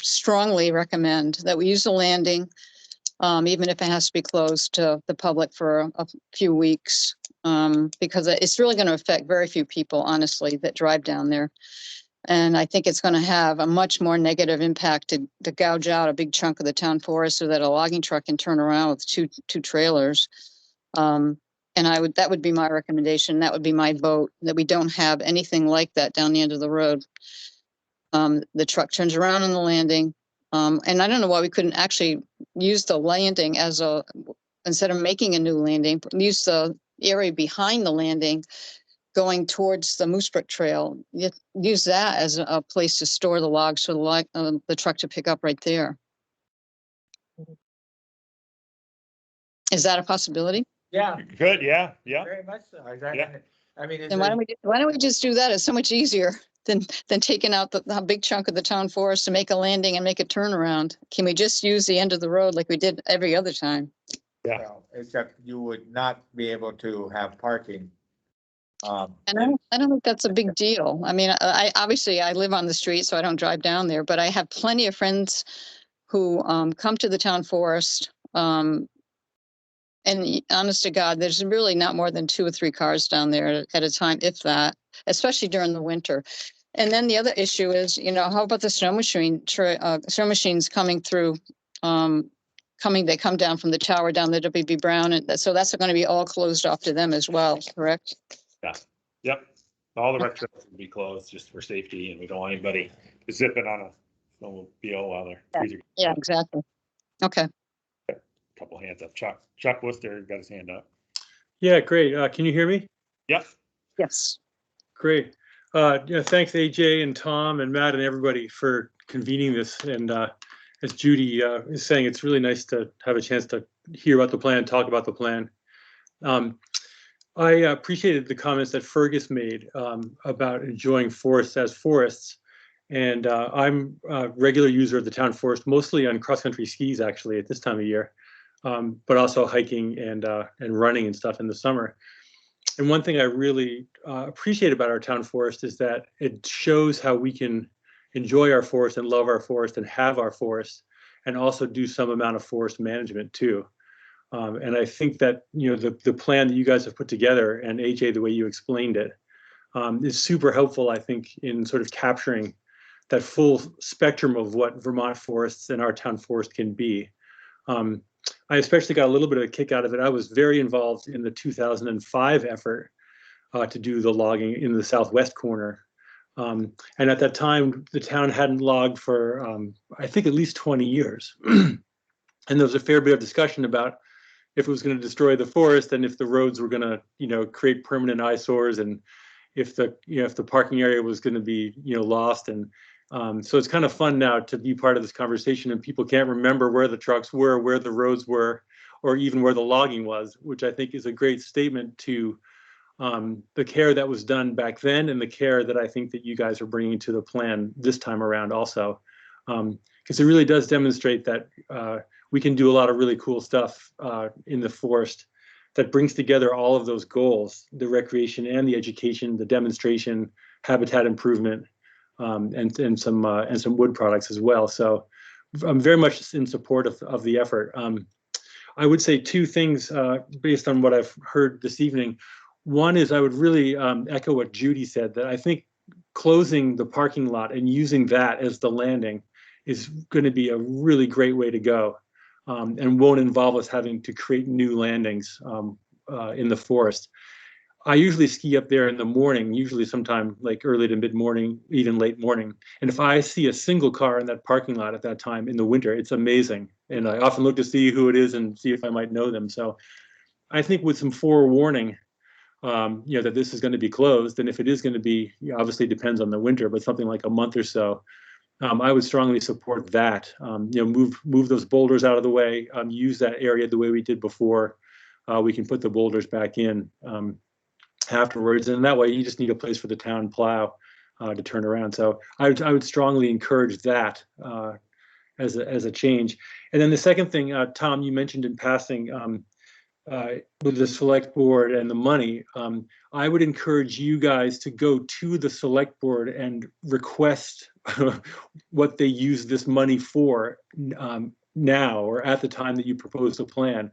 strongly recommend that we use the landing, even if it has to be closed to the public for a few weeks, because it's really going to affect very few people, honestly, that drive down there. And I think it's going to have a much more negative impact to gouge out a big chunk of the town forest so that a logging truck can turn around with two trailers. And that would be my recommendation. That would be my vote, that we don't have anything like that down the end of the road. The truck turns around on the landing. And I don't know why we couldn't actually use the landing instead of making a new landing, use the area behind the landing going towards the Moose Brook Trail. Use that as a place to store the logs for the truck to pick up right there. Is that a possibility? Yeah, Good, yeah. very much so. Yeah. I mean, Then why don't we just do that? It's so much easier than taking out the big chunk of the town forest to make a landing and make a turnaround. Can we just use the end of the road like we did every other time? Yeah. well, except you would not be able to have parking. And I don't think that's a big deal. I mean, I obviously I live on the street, so I don't drive down there, but I have plenty of friends who come to the town forest. And honest to God, there's really not more than 2 or 3 cars down there at a time, if that, especially during the winter. And then the other issue is, you know, how about the snow snow machines coming through, they come down from the tower down the WB Brown, and so that's going to be all closed off to them as well, correct? Yeah, yep. All the rec trails will be closed just for safety, and we don't want anybody zipping on a snowmobile while they're freezing. Yeah, exactly. Okay. Couple hands up. Chuck Worcester got his hand up. Yeah, great. Can you hear me? Yep. Yes. Great. Yeah, thanks AJ and Tom and Matt and everybody for convening this. And as Judy is saying, it's really nice to have a chance to hear about the plan, talk about the plan. I appreciated the comments that Fergus made about enjoying forests as forests. And I'm a regular user of the town forest, mostly on cross-country skis, actually, at this time of year, but also hiking and running and stuff in the summer. And one thing I really appreciate about our town forest is that it shows how we can enjoy our forest and love our forest and have our forest, and also do some amount of forest management too. And I think that, you know, the plan that you guys have put together, and AJ, the way you explained it, is super helpful, I think, in sort of capturing that full spectrum of what Vermont forests and our town forest can be. I especially got a little bit of a kick out of it. I was very involved in the 2005 effort to do the logging in the southwest corner. And at that time, the town hadn't logged for, I think, at least 20 years. And there was a fair bit of discussion about if it was going to destroy the forest, and if the roads were going to, you know, create permanent eyesores, and if the, you know, if the parking area was going to be, you know, lost. And so it's kind of fun now to be part of this conversation, and people can't remember where the trucks were, where the roads were, or even where the logging was, which I think is a great statement to the care that was done back then, and the care that I think that you guys are bringing to the plan this time around also. Because it really does demonstrate that we can do a lot of really cool stuff in the forest that brings together all of those goals: the recreation and the education, the demonstration, habitat improvement, and some wood products as well. So I'm very much in support of the effort. I would say 2 things based on what I've heard this evening. One is I would really echo what Judy said, that I think closing the parking lot and using that as the landing is going to be a really great way to go, and won't involve us having to create new landings in the forest. I usually ski up there in the morning, usually sometime like early to mid-morning, even late morning. And if I see a single car in that parking lot at that time in the winter, it's amazing. And I often look to see who it is and see if I might know them. So I think with some forewarning, you know, that this is going to be closed, and if it is going to be, obviously depends on the winter, but something like a month or so, I would strongly support that. You know, move those boulders out of the way, use that area the way we did before. We can put the boulders back in afterwards, and that way you just need a place for the town plow to turn around. So I would strongly encourage that as a change. And then the second thing, Tom, you mentioned in passing, with the select board and the money, I would encourage you guys to go to the select board and request what they use this money for now, or at the time that you propose the plan.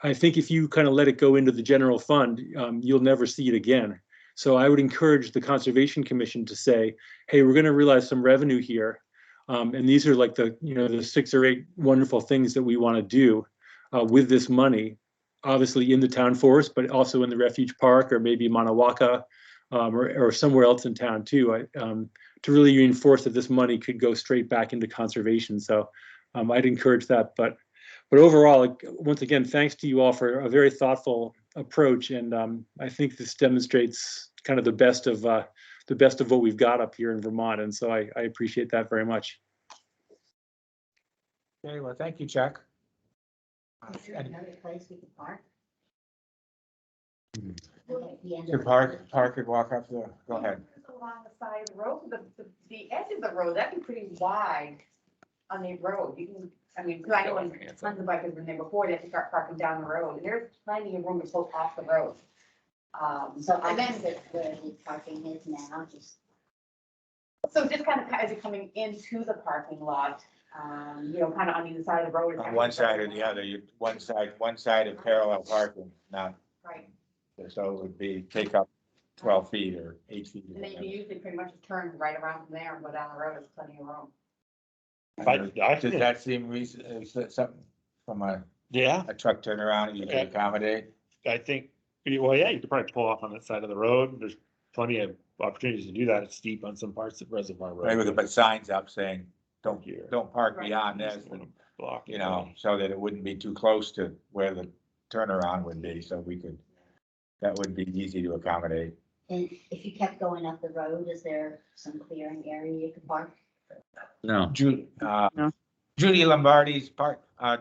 I think if you kind of let it go into the general fund, you'll never see it again. So I would encourage the Conservation Commission to say, hey, we're going to realize some revenue here. And these are like the, you know, the 6 or 8 wonderful things that we want to do with this money, obviously in the town forest, but also in the refuge park, or maybe Manawaka, or somewhere else in town too, to really reinforce that this money could go straight back into conservation. So I'd encourage that. But overall, once again, thanks to you all for a very thoughtful approach, and I think this demonstrates kind of the best of what we've got up here in Vermont, and so I appreciate that very much. Okay, well, thank you, Chuck. Is there another place we can park? To park and walk up the, go ahead. Along the side of the road, the edge of the road, that'd be pretty wide on the road. You can I mean, because I know when tons of bikers when they before they have to start parking down the road, and there's plenty of room to pull off the road. So And then, opposite where the parking is now, just, so just kind of as you're coming into the parking lot, you know, kind of on either side of the road. On one side or the other, one side of parallel parking, not, Right, so it would be, take up 12 feet or 8 feet. or and then you whatever. can usually pretty much just turn right around from there and go down the road, there's plenty of room. Does that seem reason, is that something from Yeah, a truck turnaround you can accommodate? I think, well, yeah, you could probably pull off on that side of the road. There's plenty of opportunities to do that. It's steep on some parts of Reservoir Road. Maybe we could put signs up saying, don't, Here. don't park Right. beyond this, you know, so that it wouldn't be too close to where the turnaround would be, so we could, that would be easy to accommodate. and if you kept going up the road, is there some clearing area you could park? No, Judy, No. Judy Lombardi's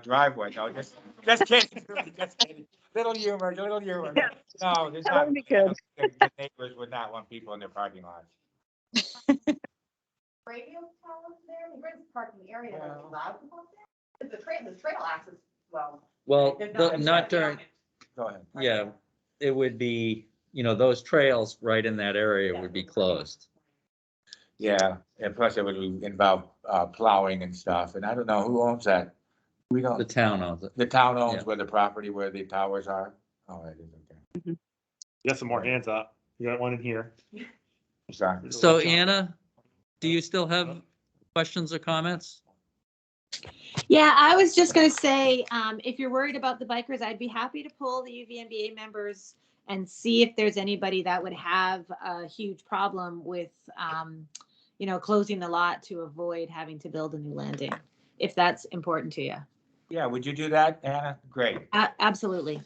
driveway, no, just kidding, just kidding. Little humor, No, there's That not. would be good. The neighbors would not want people in their parking lots. Radio towers there, the grid parking area that's allowed to park there? The trail access, well. well, there's not during, Go ahead. yeah, it would be, those trails right in that area would be closed. Yeah, and plus it would involve plowing and stuff, and I don't know who owns that. We The don't, town owns it. the town owns Yeah. where the property where the towers are. Oh, it is, okay. You got some more hands up. You got one in here. Sorry. So Anna, do you still have questions or comments? Yeah, I was just gonna say, if you're worried about the bikers, I'd be happy to pull the UVMBA members and see if there's anybody that would have a huge problem with, closing the lot to avoid having to build a new landing, if that's important to you. Yeah, would you do that, Anna? Great, Absolutely.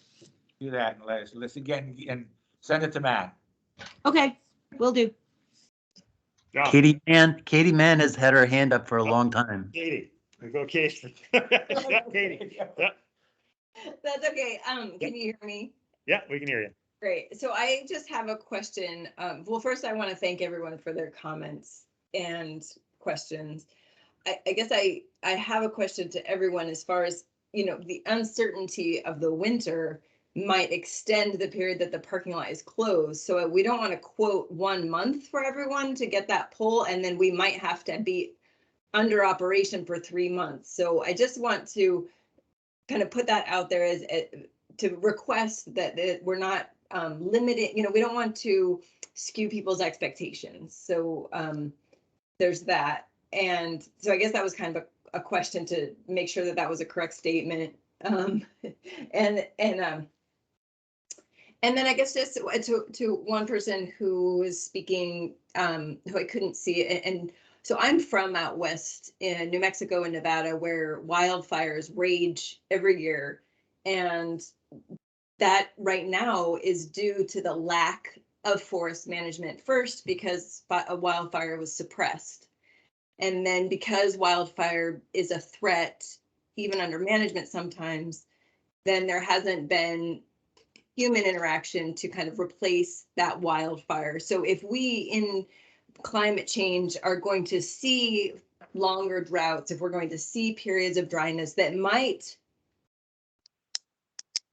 do that and let's again, and send it to Matt. Okay, will do. Yeah. Katie Mann has had her hand up for a long time. Katie, we go Katie. Yeah, Katie. Yeah, That's okay. Can you hear me? yeah, we can hear you. Great. So I just have a question. Well, first I want to thank everyone for their comments and questions. I guess I have a question to everyone as far as, the uncertainty of the winter might extend the period that the parking lot is closed. So we don't want to quote 1 month for everyone to get that pull, and then we might have to be under operation for 3 months. So I just want to kind of put that out there as to request that we're not limited, we don't want to skew people's expectations. So there's that. And so I guess that was kind of a question to make sure that that was a correct statement. And then I guess just to one person who was speaking, who I couldn't see, and so I'm from out west in New Mexico and Nevada, where wildfires rage every year. And that right now is due to the lack of forest management first, because a wildfire was suppressed. And then because wildfire is a threat, even under management sometimes, then there hasn't been human interaction to kind of replace that wildfire. So if we in climate change are going to see longer droughts, if we're going to see periods of dryness that might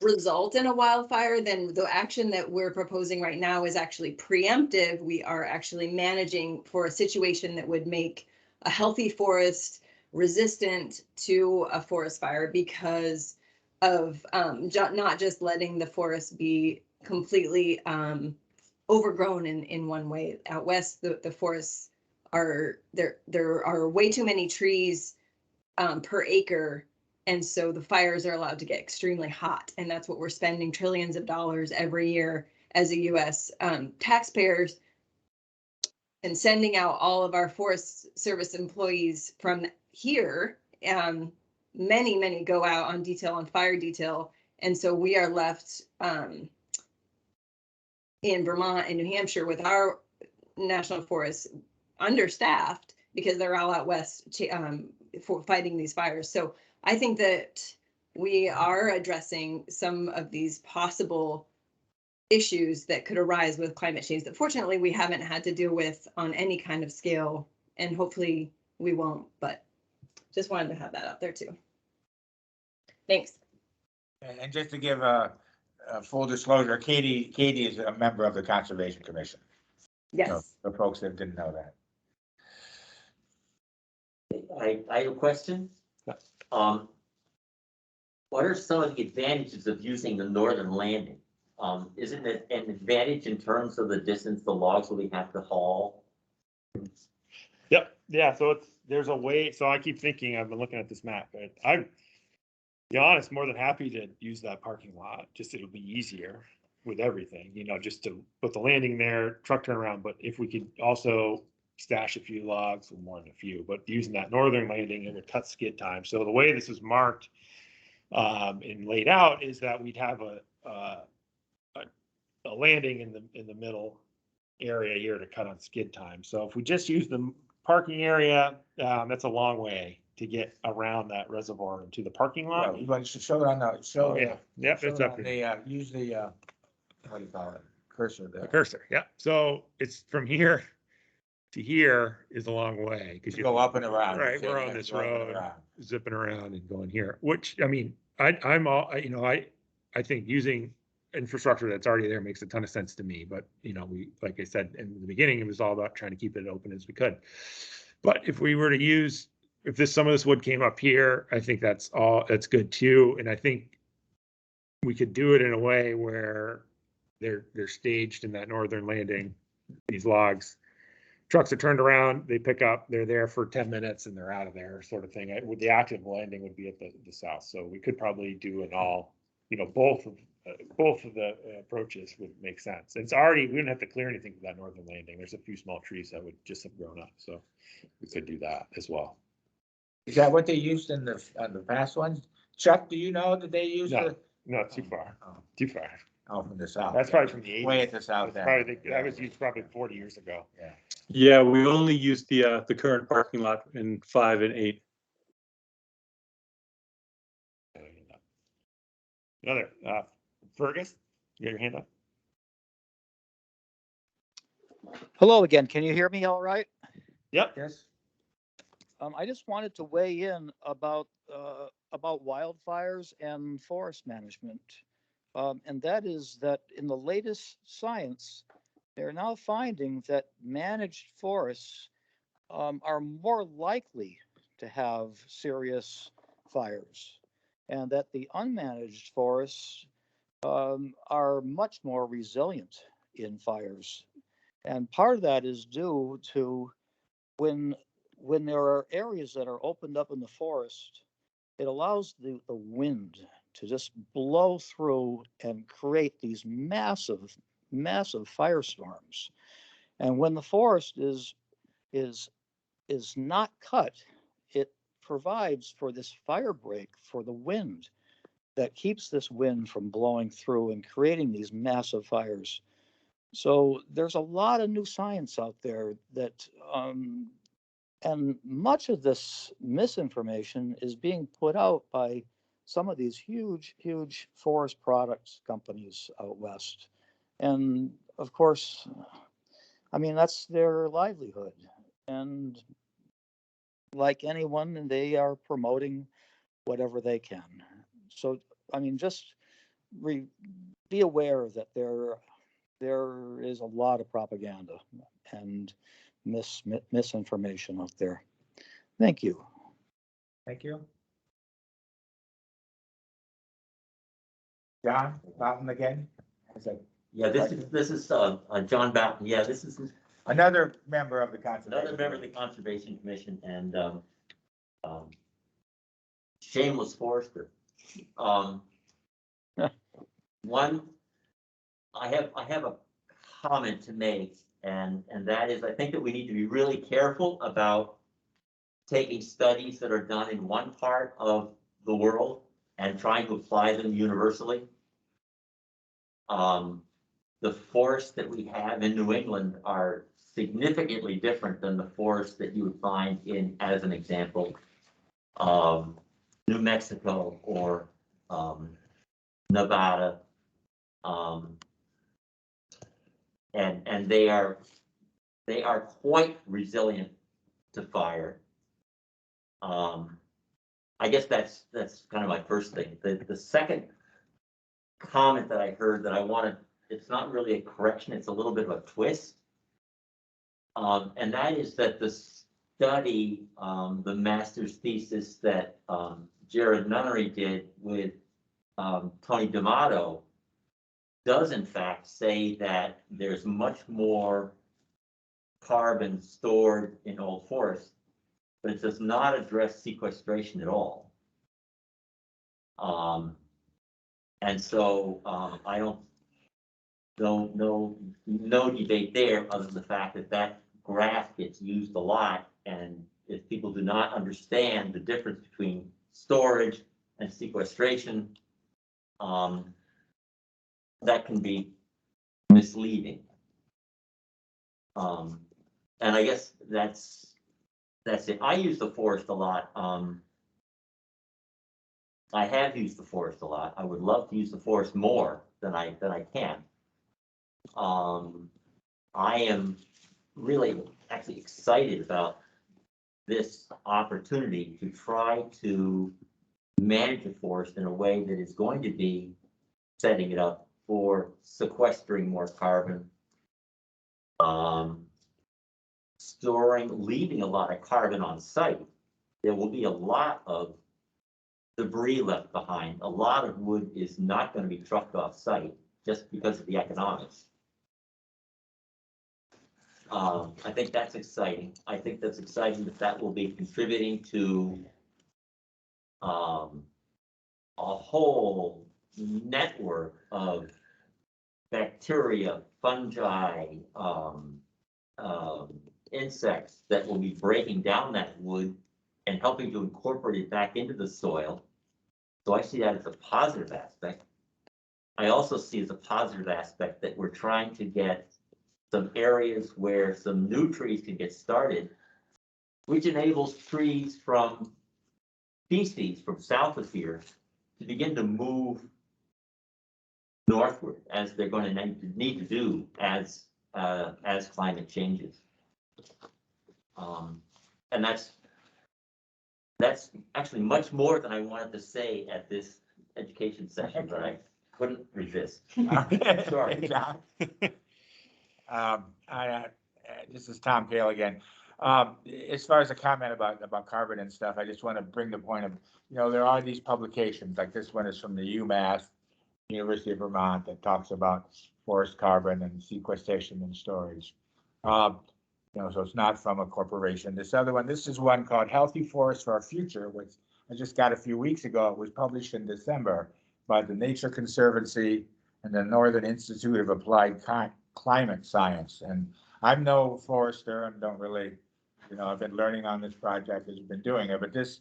result in a wildfire, then the action that we're proposing right now is actually preemptive. We are actually managing for a situation that would make a healthy forest resistant to a forest fire, because of not just letting the forest be completely overgrown in one way. Out west, the forests are there are way too many trees per acre, and so the fires are allowed to get extremely hot, and that's what we're spending trillions of dollars every year as a U.S. Taxpayers, and sending out all of our Forest Service employees from here. Many go out on detail, on fire detail, and so we are left in Vermont and New Hampshire with our national forests understaffed because they're all out west for fighting these fires. So I think that we are addressing some of these possible issues that could arise with climate change that fortunately we haven't had to deal with on any kind of scale, and hopefully we won't, but just wanted to have that out there too. Thanks. And just to give a full disclosure, Katie is a member of the Conservation Commission. Yes. So, for folks that didn't know that. I have a question. What are some of the advantages of using the northern landing? Isn't it an advantage in terms of the distance the logs will have to haul? Yep, yeah, so there's a way, so I keep thinking, I've been looking at this map, but I'm, to be honest, more than happy to use that parking lot, just it'll be easier with everything, just to put the landing there, truck turnaround, but if we could also stash a few logs, or more than a few, but using that northern landing, it would cut skid time. So the way this is marked and laid out is that we'd have a landing in the middle area here to cut on skid time. So if we just use the parking area, that's a long way to get around that reservoir into the parking lot. You want to show it on the, show. Oh, yeah. Yep, show it's it up on here. the, use the, what do you call it? Cursor there. The cursor, yeah. So it's from here to here is a long way. Because You go up and around. Right, we're on this road, zipping around and going here, which, I mean, I'm all, I think using infrastructure that's already there makes a ton of sense to me, but like I said in the beginning, it was all about trying to keep it open as we could. But if we were to use, some of this wood came up here, I think that's good too. And I think we could do it in a way where they're staged in that northern landing, these logs. Trucks are turned around, they pick up, they're there for 10 minutes and they're out of there, sort of thing. With the active landing would be at the south. So we could probably do an all, both of the approaches would make sense. It's already, we wouldn't have to clear anything for that northern landing. There's a few small trees that would just have grown up. So we could do that as well. Is that what they used on the past ones? Chuck, do you know that they used? No, not too far, too far. Oh, from the south. That's probably from the 80s. Way at the south end. That was used probably 40 years ago. Yeah. Yeah, we only used the current parking lot in 5 and 8. Another, Fergus, you got your hand up? Hello again. Can you hear me all right? Yep. Yes. I just wanted to weigh in about wildfires and forest management. And that is that in the latest science, they're now finding that managed forests are more likely to have serious fires, and that the unmanaged forests are much more resilient in fires. And part of that is due to when there are areas that are opened up in the forest, it allows the wind to just blow through and create these massive firestorms. And when the forest is not cut, it provides for this fire break for the wind that keeps this wind from blowing through and creating these massive fires. So there's a lot of new science out there that, and much of this misinformation is being put out by some of these huge forest products companies out west. And of course, I mean, that's their livelihood. And like anyone, they are promoting whatever they can. So, I mean, just be aware that there is a lot of propaganda and misinformation out there. Thank you. Thank you. John Boughton again. Yeah, this is John Boughton. Yeah, this is another member of the Conservation Commission and shameless forester. One, I have a comment to make, and that is I think that we need to be really careful about taking studies that are done in one part of the world and trying to apply them universally. The forests that we have in New England are significantly different than the forests that you would find in, as an example, New Mexico or Nevada. And they are quite resilient to fire. I guess that's kind of my first thing. The second comment that I heard that I wanted, it's not really a correction, it's a little bit of a twist. And that is that the study, the master's thesis that Jared Nunnery did with Tony D'Amato does in fact say that there's much more carbon stored in old forests, but it does not address sequestration at all. And so I don't no debate there other than the fact that that graph gets used a lot, and if people do not understand the difference between storage and sequestration, that can be misleading. And I guess that's it. I use the forest a lot. I have used the forest a lot. I would love to use the forest more than I can. I am really actually excited about this opportunity to try to manage the forest in a way that is going to be setting it up for sequestering more carbon, leaving a lot of carbon on site. There will be a lot of debris left behind. A lot of wood is not going to be trucked off site just because of the economics. I think that's exciting. I think that's exciting that will be contributing to a whole network of bacteria, fungi, insects that will be breaking down that wood and helping to incorporate it back into the soil. So I see that as a positive aspect. I also see as a positive aspect that we're trying to get some areas where some new trees can get started, which enables trees from species from south of here to begin to move northward, as they're going to need to do as climate changes. And that's actually much more than I wanted to say at this education session, but I couldn't resist. Sorry, John. This is Tom Kale again. As far as the comment about carbon and stuff, I just want to bring the point of, there are these publications, like this one is from the UMass, University of Vermont, that talks about forest carbon and sequestration and storage. So it's not from a corporation. This other one, this is one called Healthy Forests for Our Future, which I just got a few weeks ago. It was published in December by the Nature Conservancy and the Northern Institute of Applied Climate Science. And I'm no forester and don't really, I've been learning on this project as we've been doing it. But this,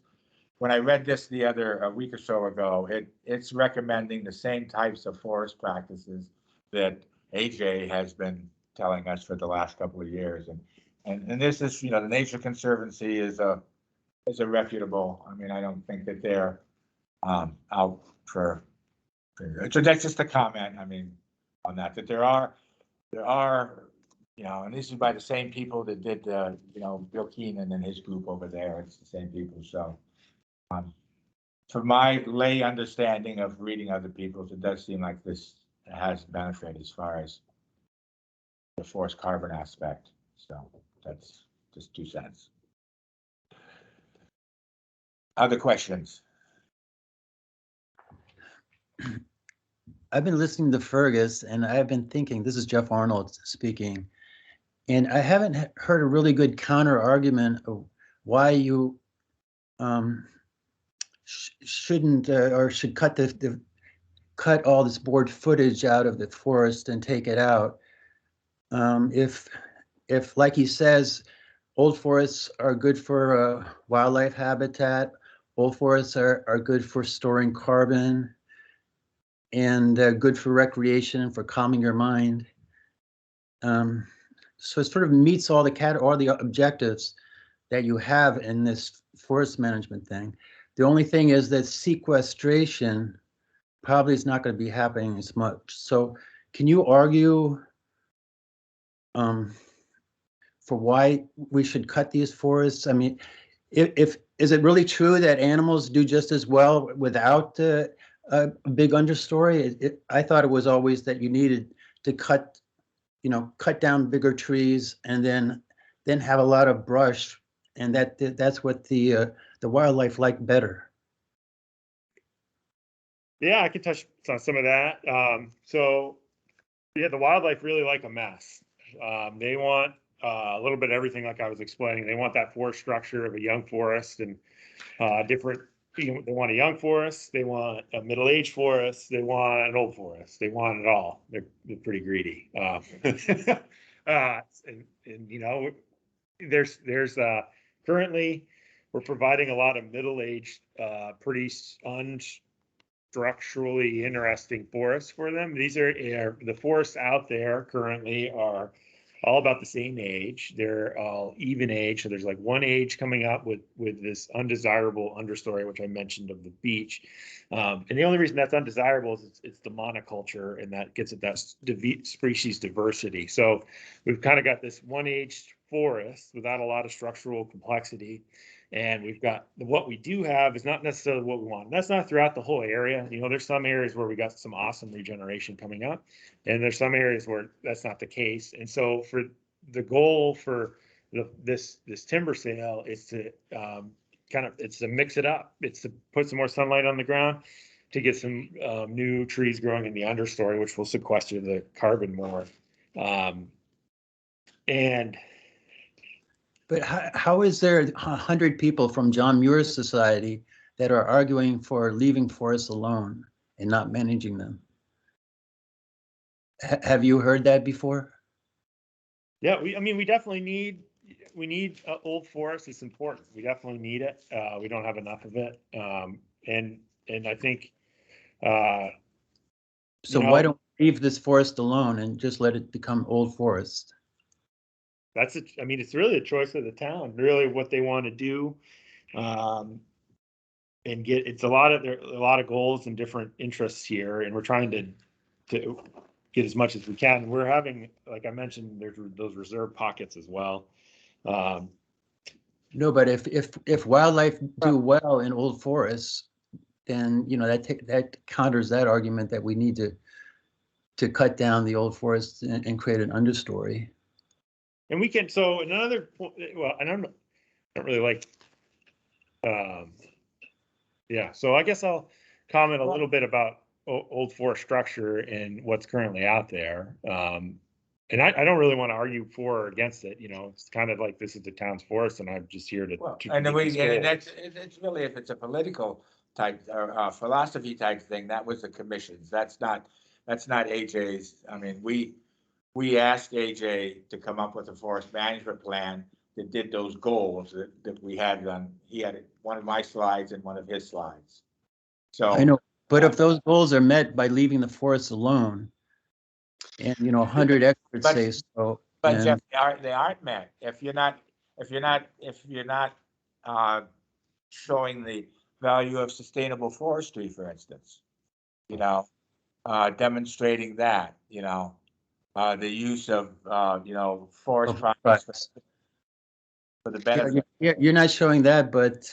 when I read this a week or so ago, it's recommending the same types of forest practices that AJ has been telling us for the last couple of years. And this is, the Nature Conservancy is a reputable. I mean, I don't think that they're out for. So that's just a comment. I mean, on that there are, and this is by the same people that did, Bill Keenan and his group over there. It's the same people. So, from my lay understanding of reading other people's, it does seem like this has benefit as far as the forest carbon aspect. So that's just 2 cents. Other questions? I've been listening to Fergus and I've been thinking, this is Jeff Arnold speaking, and I haven't heard a really good counter argument of why you shouldn't or should cut cut all this board footage out of the forest and take it out. If like he says, old forests are good for wildlife habitat, old forests are good for storing carbon, and good for recreation and for calming your mind. So it sort of meets all the objectives that you have in this forest management thing. The only thing is that sequestration probably is not going to be happening as much. So can you argue for why we should cut these forests? I mean, if is it really true that animals do just as well without a big understory? I thought it was always that you needed to cut down bigger trees and then have a lot of brush, and that's what the wildlife like better. Yeah, I could touch on some of that. So yeah, the wildlife really like a mess. They want a little bit of everything, like I was explaining. They want that forest structure of a young forest and different. They want a young forest. They want a middle-aged forest. They want an old forest. They want it all. They're pretty greedy. And there's currently we're providing a lot of middle-aged, pretty unstructurally interesting forests for them. These are the forests out there currently are all about the same age. They're all even age. So there's like one age coming up with this undesirable understory, which I mentioned of the beech. And the only reason that's undesirable is it's the monoculture, and that gets at that species diversity. So we've kind of got this one aged forest without a lot of structural complexity. And we've got what we do have is not necessarily what we want. And that's not throughout the whole area. There's some areas where we got some awesome regeneration coming up, and there's some areas where that's not the case. And so for the goal for this timber sale is to it's to mix it up. It's to put some more sunlight on the ground, to get some new trees growing in the understory, which will sequester the carbon more. But how is there 100 people from John Muir's society that are arguing for leaving forests alone and not managing them? Have you heard that before? Yeah, we definitely need old forest. It's important. We definitely need it. We don't have enough of it. And I think. So why don't we leave this forest alone and just let it become old forest? It's really a choice of the town, really what they want to do. And it's there are a lot of goals and different interests here, and we're trying to get as much as we can. We're having, like I mentioned, there's those reserve pockets as well. No, but if wildlife do well in old forests, then that counters that argument that we need to cut down the old forests and create an understory. And we can, so another, well, I don't really like, yeah, so I guess I'll comment a little bit about old forest structure and what's currently out there. And I don't really want to argue for or against it. It's kind of like this is the town's forest, and I'm just here to. And it's really, if it's a political type or philosophy type thing, that was the commission's. That's not AJ's. We asked AJ to come up with a forest management plan that did those goals that we had on. He had one of my slides and one of his slides. So I know, but if those goals are met by leaving the forest alone, and 100 experts say so. But Jeff, they aren't met if you're not showing the value of sustainable forestry, for instance. Demonstrating that. The use of forest products for the benefit. You're not showing that, but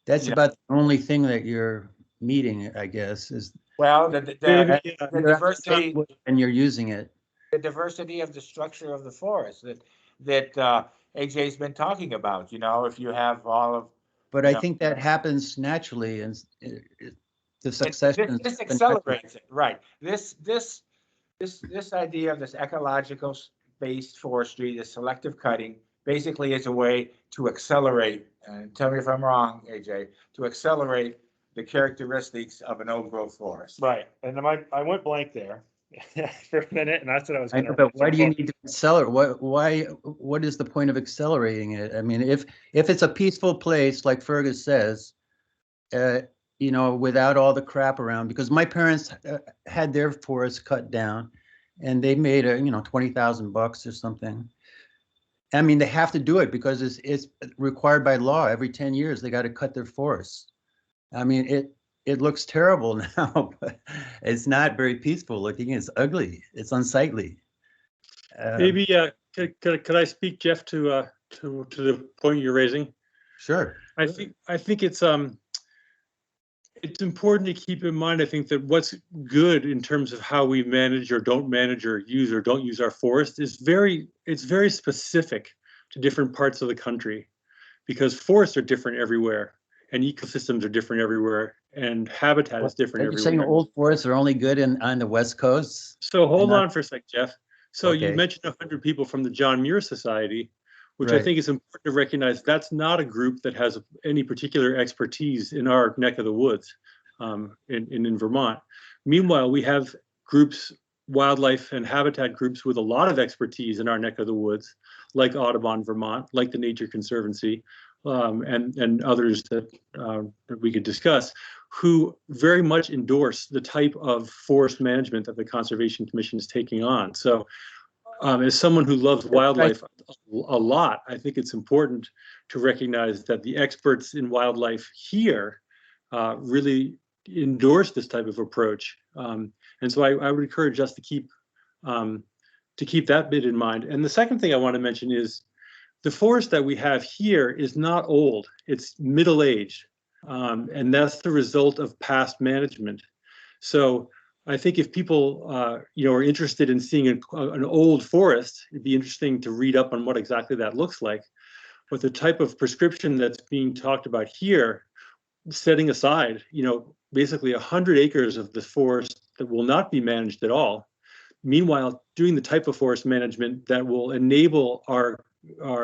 that's about the only thing that you're meeting, I guess, is. Well, the diversity, and you're using it. The diversity of the structure of the forest that AJ's been talking about. If you have all of. But I think that happens naturally, and the succession. This accelerates it, right? This idea of this ecological based forestry, the selective cutting, basically is a way to accelerate. And tell me if I'm wrong, AJ. To accelerate the characteristics of an old growth forest. Right, and I went blank there for a minute, and that's what I was. But why do you need to accelerate? What is the point of accelerating it? If it's a peaceful place, like Fergus says, without all the crap around, because my parents had their forest cut down, and they made $20,000 or something. They have to do it because it's required by law. Every 10 years, they got to cut their forests. It looks terrible now, but it's not very peaceful looking. It's ugly. It's unsightly. Maybe could I speak, Jeff, to the point you're raising? Sure. I think it's important to keep in mind, I think, that what's good in terms of how we manage or don't manage or don't use our forest is it's very specific to different parts of the country, because forests are different everywhere and ecosystems are different everywhere and habitat is different Are you saying everywhere. old forests are only good on the West Coast? So hold not- on for a sec, Jeff. So you Okay. mentioned 100 people from the John Muir Society, which I Right. think is important to recognize. That's not a group that has any particular expertise in our neck of the woods, in Vermont. Meanwhile, we have groups, wildlife and habitat groups with a lot of expertise in our neck of the woods, like Audubon Vermont, like the Nature Conservancy, and others that we could discuss, who very much endorse the type of forest management that the Conservation Commission is taking on. So as someone who loves wildlife a lot, I think it's important to recognize that the experts in wildlife here really endorse this type of approach. And so I would encourage us to keep that bit in mind. And the second thing I want to mention is the forest that we have here is not old, it's middle-aged. And that's the result of past management. So I think if people are interested in seeing an old forest, it'd be interesting to read up on what exactly that looks like. But the type of prescription that's being talked about here, setting aside, basically 100 acres of the forest that will not be managed at all. Meanwhile, doing the type of forest management that will enable our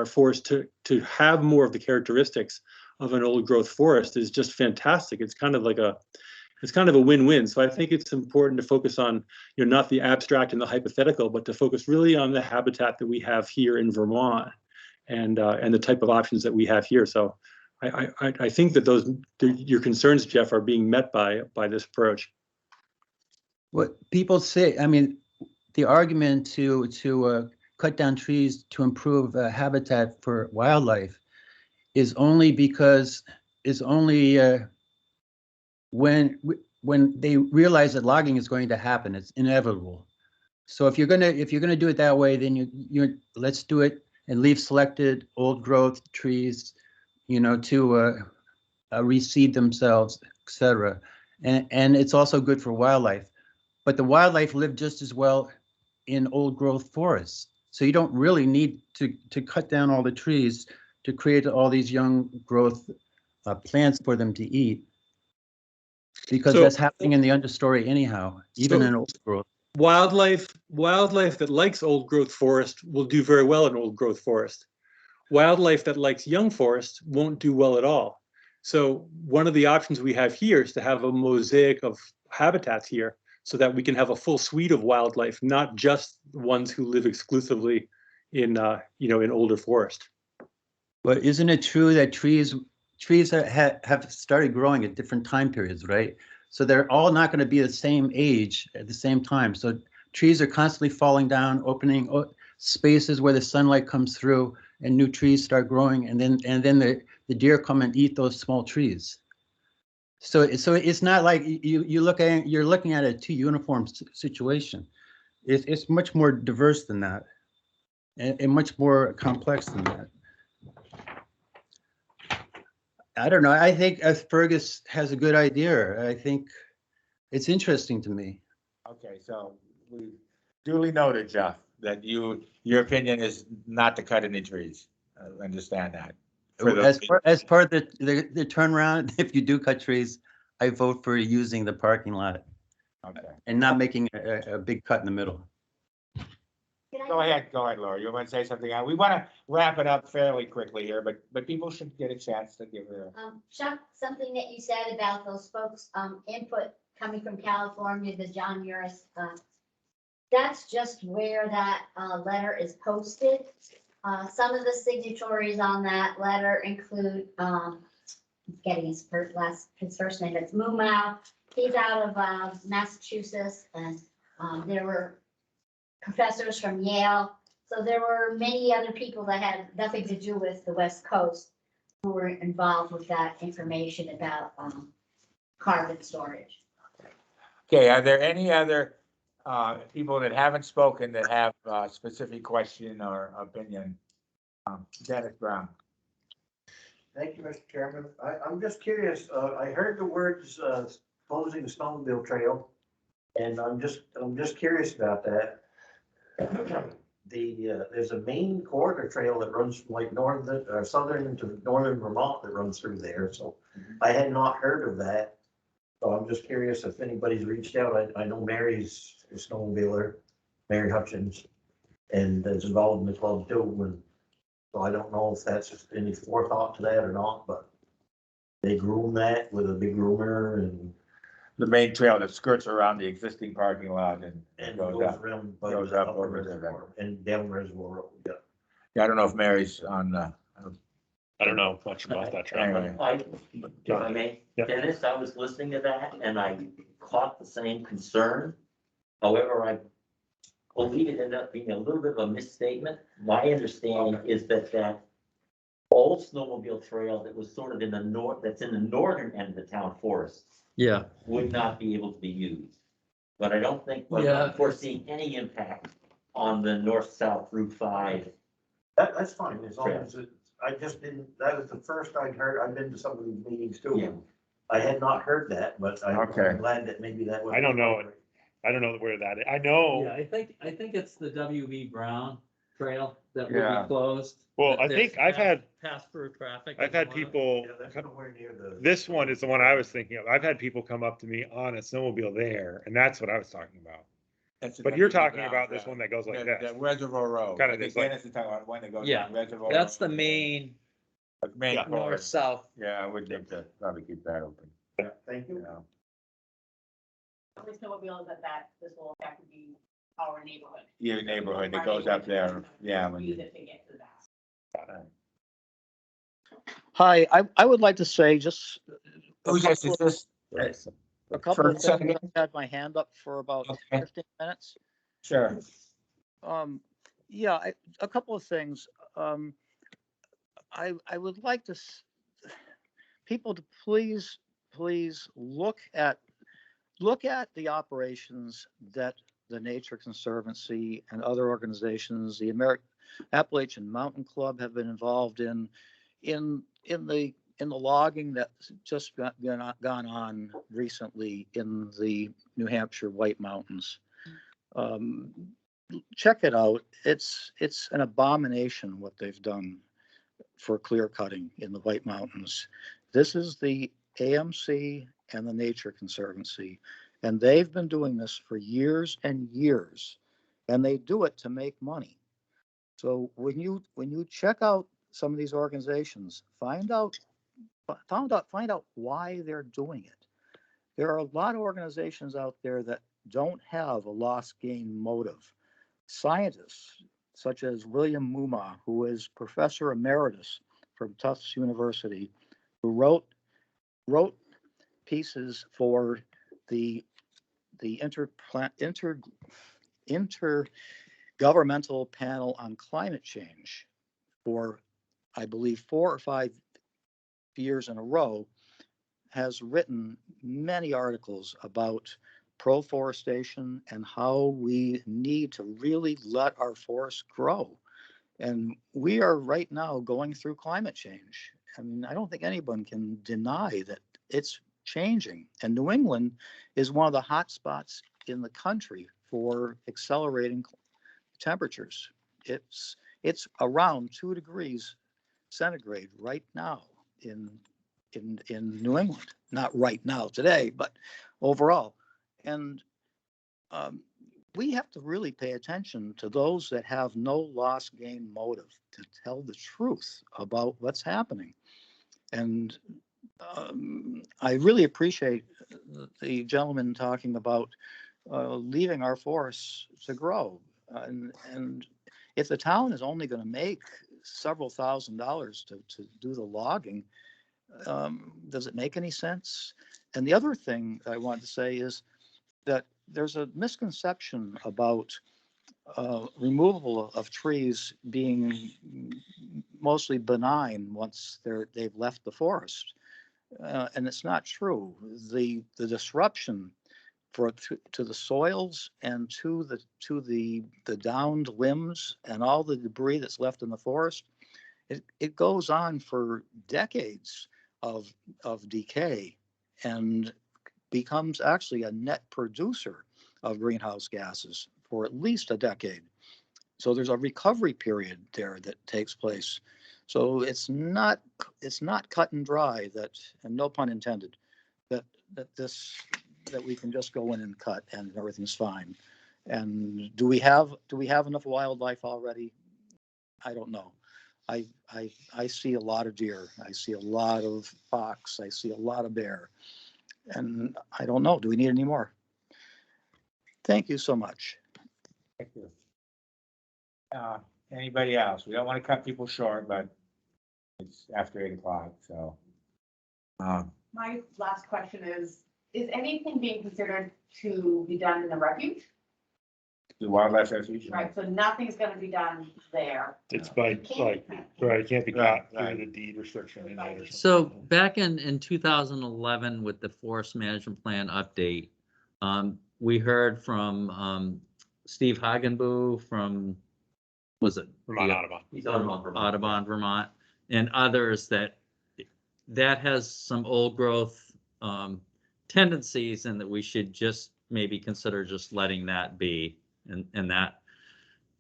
forest to have more of the characteristics of an old growth forest is just fantastic. It's kind of a win-win. So I think it's important to focus on, not the abstract and the hypothetical, but to focus really on the habitat that we have here in Vermont and the type of options that we have here. So I think that your concerns, Jeff, are being met by this approach. What people say, I mean, the argument to cut down trees to improve habitat for wildlife is only when they realize that logging is going to happen. It's inevitable. So if you're gonna do it that way, then you let's do it and leave selected old growth trees, to reseed themselves, etc. And it's also good for wildlife. But the wildlife live just as well in old growth forests. So you don't really need to cut down all the trees to create all these young growth plants for them to eat, because that's happening in the understory anyhow, even in old growth. Wildlife that likes old growth forest will do very well in old growth forest. Wildlife that likes young forest won't do well at all. So one of the options we have here is to have a mosaic of habitats here so that we can have a full suite of wildlife, not just ones who live exclusively in older forest. But isn't it true that trees have started growing at different time periods, right? So they're all not going to be the same age at the same time. So trees are constantly falling down, opening spaces where the sunlight comes through, and new trees start growing, and then the deer come and eat those small trees. So it's not like you're looking at a too uniform situation. It's much more diverse than that, and much more complex than that. I don't know. I think Fergus has a good idea. I think it's interesting to me. Okay, so we duly noted, Jeff, that your opinion is not to cut any trees. I understand that. As part of the turnaround, if you do cut trees, I vote for using the parking lot. Okay. And not making a big cut in the middle. Go ahead, Laura. You want to say something? We want to wrap it up fairly quickly here, but people should get a chance to give her. Chuck, something that you said about those folks, input coming from California, the John Muir, that's just where that letter is posted. Some of the signatories on that letter include, getting his first name, it's Mumau. He's out of Massachusetts, and there were professors from Yale. So there were many other people that had nothing to do with the West Coast who were involved with that information about carbon storage. Okay, are there any other people that haven't spoken that have a specific question or opinion? Dennis Brown. Thank you, Mr. Chairman. I'm just curious, I heard the words, closing the snowmobile trail, and I'm just curious about that. There's a main corridor trail that runs from like northern, or southern to northern Vermont that runs through there, so I had not heard of that. So I'm just curious if anybody's reached out. I know Mary's a snowmobiler, Mary Hutchins, and is involved in the club too, and so I don't know if that's just any forethought to that or not, but they groom that with a big groomer and The main trail that skirts around the existing parking lot and goes goes up. around. goes the up upper over there. reservoir and down Reservoir Road, yeah. Yeah, I don't know if Mary's on, I don't know much about that trail. Anyway. If I may, Yeah. Dennis, I was listening to that and I caught the same concern. However, I believe it ended up being a little bit of a misstatement. My understanding is that old snowmobile trail that was sort of in the north, that's in the northern end of the town forest Yeah, would not be able to be used. But I don't think we're Yeah. foreseeing any impact on the north-south Route 5. That's fine, as long as it, I just didn't, that was the first I'd heard. I've been to some of these meetings Yeah. too. I had not heard that, but Okay. I'm glad that maybe that was. I don't know it. I don't know where that is. I know, yeah, I think it's the W.B. Brown Trail that will Yeah. be closed. well, I that think there's Pass through traffic. I've had people, Yeah, that's nowhere near the. this one is the one I was thinking of. I've had people come up to me on a snowmobile there, and that's what I was talking about. that's the But you're W.B. talking Brown about this Trail. one that goes like The this. Reservoir Road. Kinda I think just like- Dennis is talking about one that goes Yeah, down Reservoir. That's the Road. main The main corridor. north-south. Yeah, I would think to probably keep that open. Yeah, thank you. Yeah. Only snowmobiles that this will affect would be our neighborhood. Your neighborhood that goes up there, yeah, when Use you. it to get to that. Hi, I would like to say just a Who's this? Is couple of, this? a couple of First, things. I've had my hand up for about Okay. 15 minutes. Sure. Yeah, a couple of things. I would like to, people to please look at the operations that the Nature Conservancy and other organizations, the American Appalachian Mountain Club, have been involved in the logging that's just gone on recently in the New Hampshire White Mountains. Check it out. It's an abomination what they've done for clear cutting in the White Mountains. This is the AMC and the Nature Conservancy, and they've been doing this for years and years, and they do it to make money. So when you check out some of these organizations, find out why they're doing it. There are a lot of organizations out there that don't have a loss gain motive. Scientists such as William Mumma, who is professor emeritus from Tufts University, who wrote pieces for the intergovernmental panel on climate change for, I believe, 4 or 5 years in a row, has written many articles about proforestation and how we need to really let our forests grow. And we are right now going through climate change. I mean, I don't think anyone can deny that it's changing. And New England is one of the hot spots in the country for accelerating temperatures. It's around 2 degrees centigrade right now in New England. Not right now today, but overall. And we have to really pay attention to those that have no loss gain motive to tell the truth about what's happening. And I really appreciate the gentleman talking about leaving our forests to grow. And if the town is only going to make several $1,000s to do the logging, does it make any sense? And the other thing I wanted to say is that there's a misconception about removal of trees being mostly benign once they've left the forest, and it's not true. The disruption to the soils and to the downed limbs and all the debris that's left in the forest it goes on for decades of decay and becomes actually a net producer of greenhouse gases for at least a decade. So there's a recovery period there that takes place. So it's not cut and dry that, and no pun intended, that we can just go in and cut and everything's fine. And do we have enough wildlife already? I don't know. I see a lot of deer. I see a lot of fox. I see a lot of bear. And I don't know. Do we need any more? Thank you so much. Thank you. Anybody else? We don't want to cut people short, but it's after 8 o'clock, so. My last question is anything being considered to be done in the refuge? The wildlife refuge. Right, so nothing's gonna be done there. It's by, like, right, it can't be Right, got, right. the deed restriction in there or something. So back in 2011 with the forest management plan update, we heard from Steve Hagenbu from, was it? Vermont Audubon. He's Audubon, Vermont. Audubon, Vermont, and others that has some old growth tendencies and that we should just maybe consider just letting that be. And that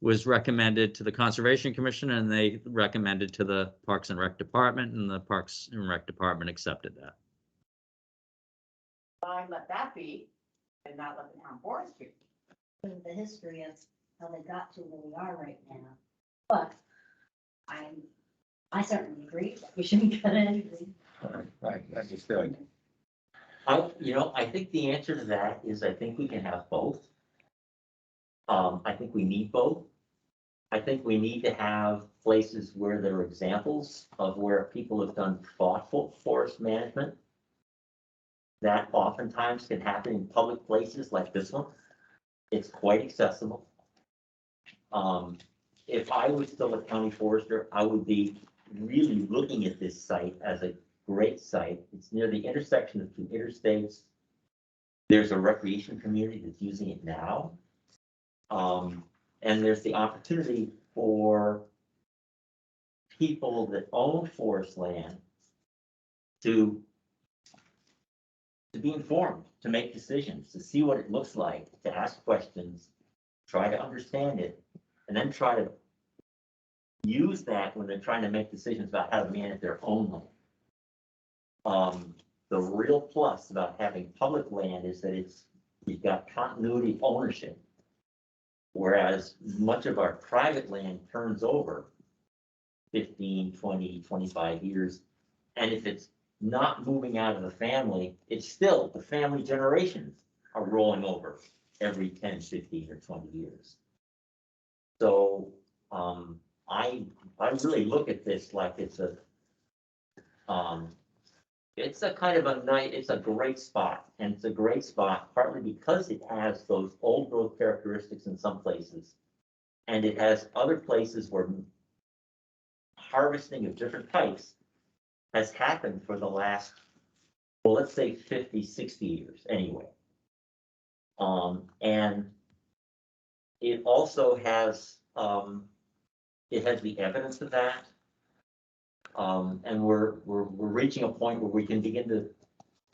was recommended to the Conservation Commission, and they recommended to the Parks and Rec Department, and the Parks and Rec Department accepted that. Why let that be and not let the town forest be? The history of how they got to where we are right now. But I certainly agree that we shouldn't cut anything. Right, understood. I think the answer to that is I think we can have both. I think we need both. I think we need to have places where there are examples of where people have done thoughtful forest management. That oftentimes can happen in public places like this one. It's quite accessible. If I was still a county forester, I would be really looking at this site as a great site. It's near the intersection of two interstates. There's a recreation community that's using it now. And there's the opportunity for people that own forest land to be informed, to make decisions, to see what it looks like, to ask questions, try to understand it, and then try to use that when they're trying to make decisions about how to manage their own land. The real plus about having public land is that you've got continuity of ownership. Whereas much of our private land turns over 15, 20, 25 years. And if it's not moving out of the family, it's still the family generations are rolling over every 10, 15, or 20 years. So I really look at this like it's a kind of a nice, it's a great spot. And it's a great spot partly because it has those old growth characteristics in some places. And it has other places where harvesting of different types has happened for the last, well, let's say 50, 60 years anyway. And it also has, the evidence of that. And we're reaching a point where we can begin to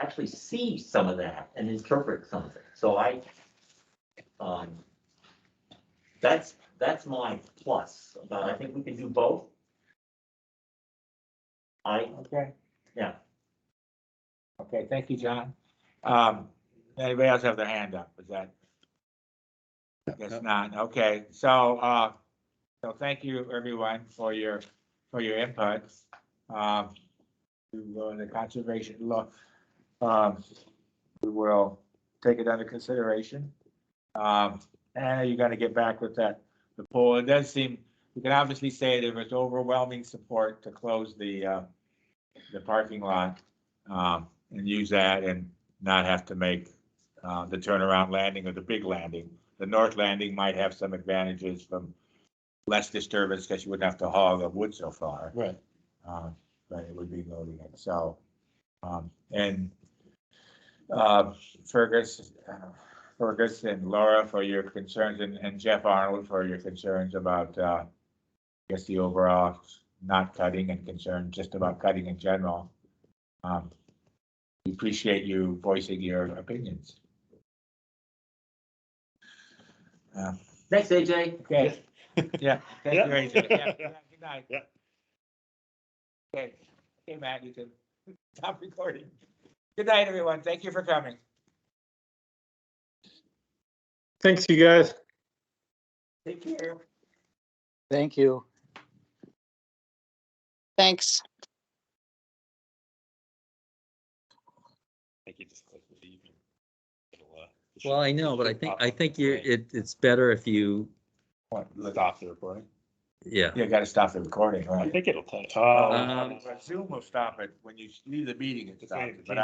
actually see some of that and interpret some of it. So that's my plus. But I think we can do both. Okay. Yeah. Okay, thank you, John. Anybody else have their hand up? Is that? I guess not. Okay, so thank you everyone for your input. To the conservation law. We will take it under consideration. And you're gonna get back with the poll. It does seem, you can obviously say there was overwhelming support to close the parking lot, and use that and not have to make, the turnaround landing or the big landing. The north landing might have some advantages from less disturbance because you wouldn't have to haul the wood so far. Right. But it would be loading it, so, and Fergus and Laura for your concerns, and Jeff Arnold for your concerns about, I guess the overall not cutting and concerned just about cutting in general. We appreciate you voicing your opinions. Thanks, AJ. Okay. Yeah, thank you, AJ. Yeah, Yeah. good night. Yeah. Okay, okay, Matt, you can stop recording. Good night, everyone. Thank you for coming. Thanks, you guys. Take care. Thank you. Thanks. I think you just click leave. It'll, Well, I know, but I think it's better if you, What, Stop the recording. yeah. you gotta stop the recording, I right? think it'll tell. Zoom will stop it when you leave the meeting, it stops it, but I.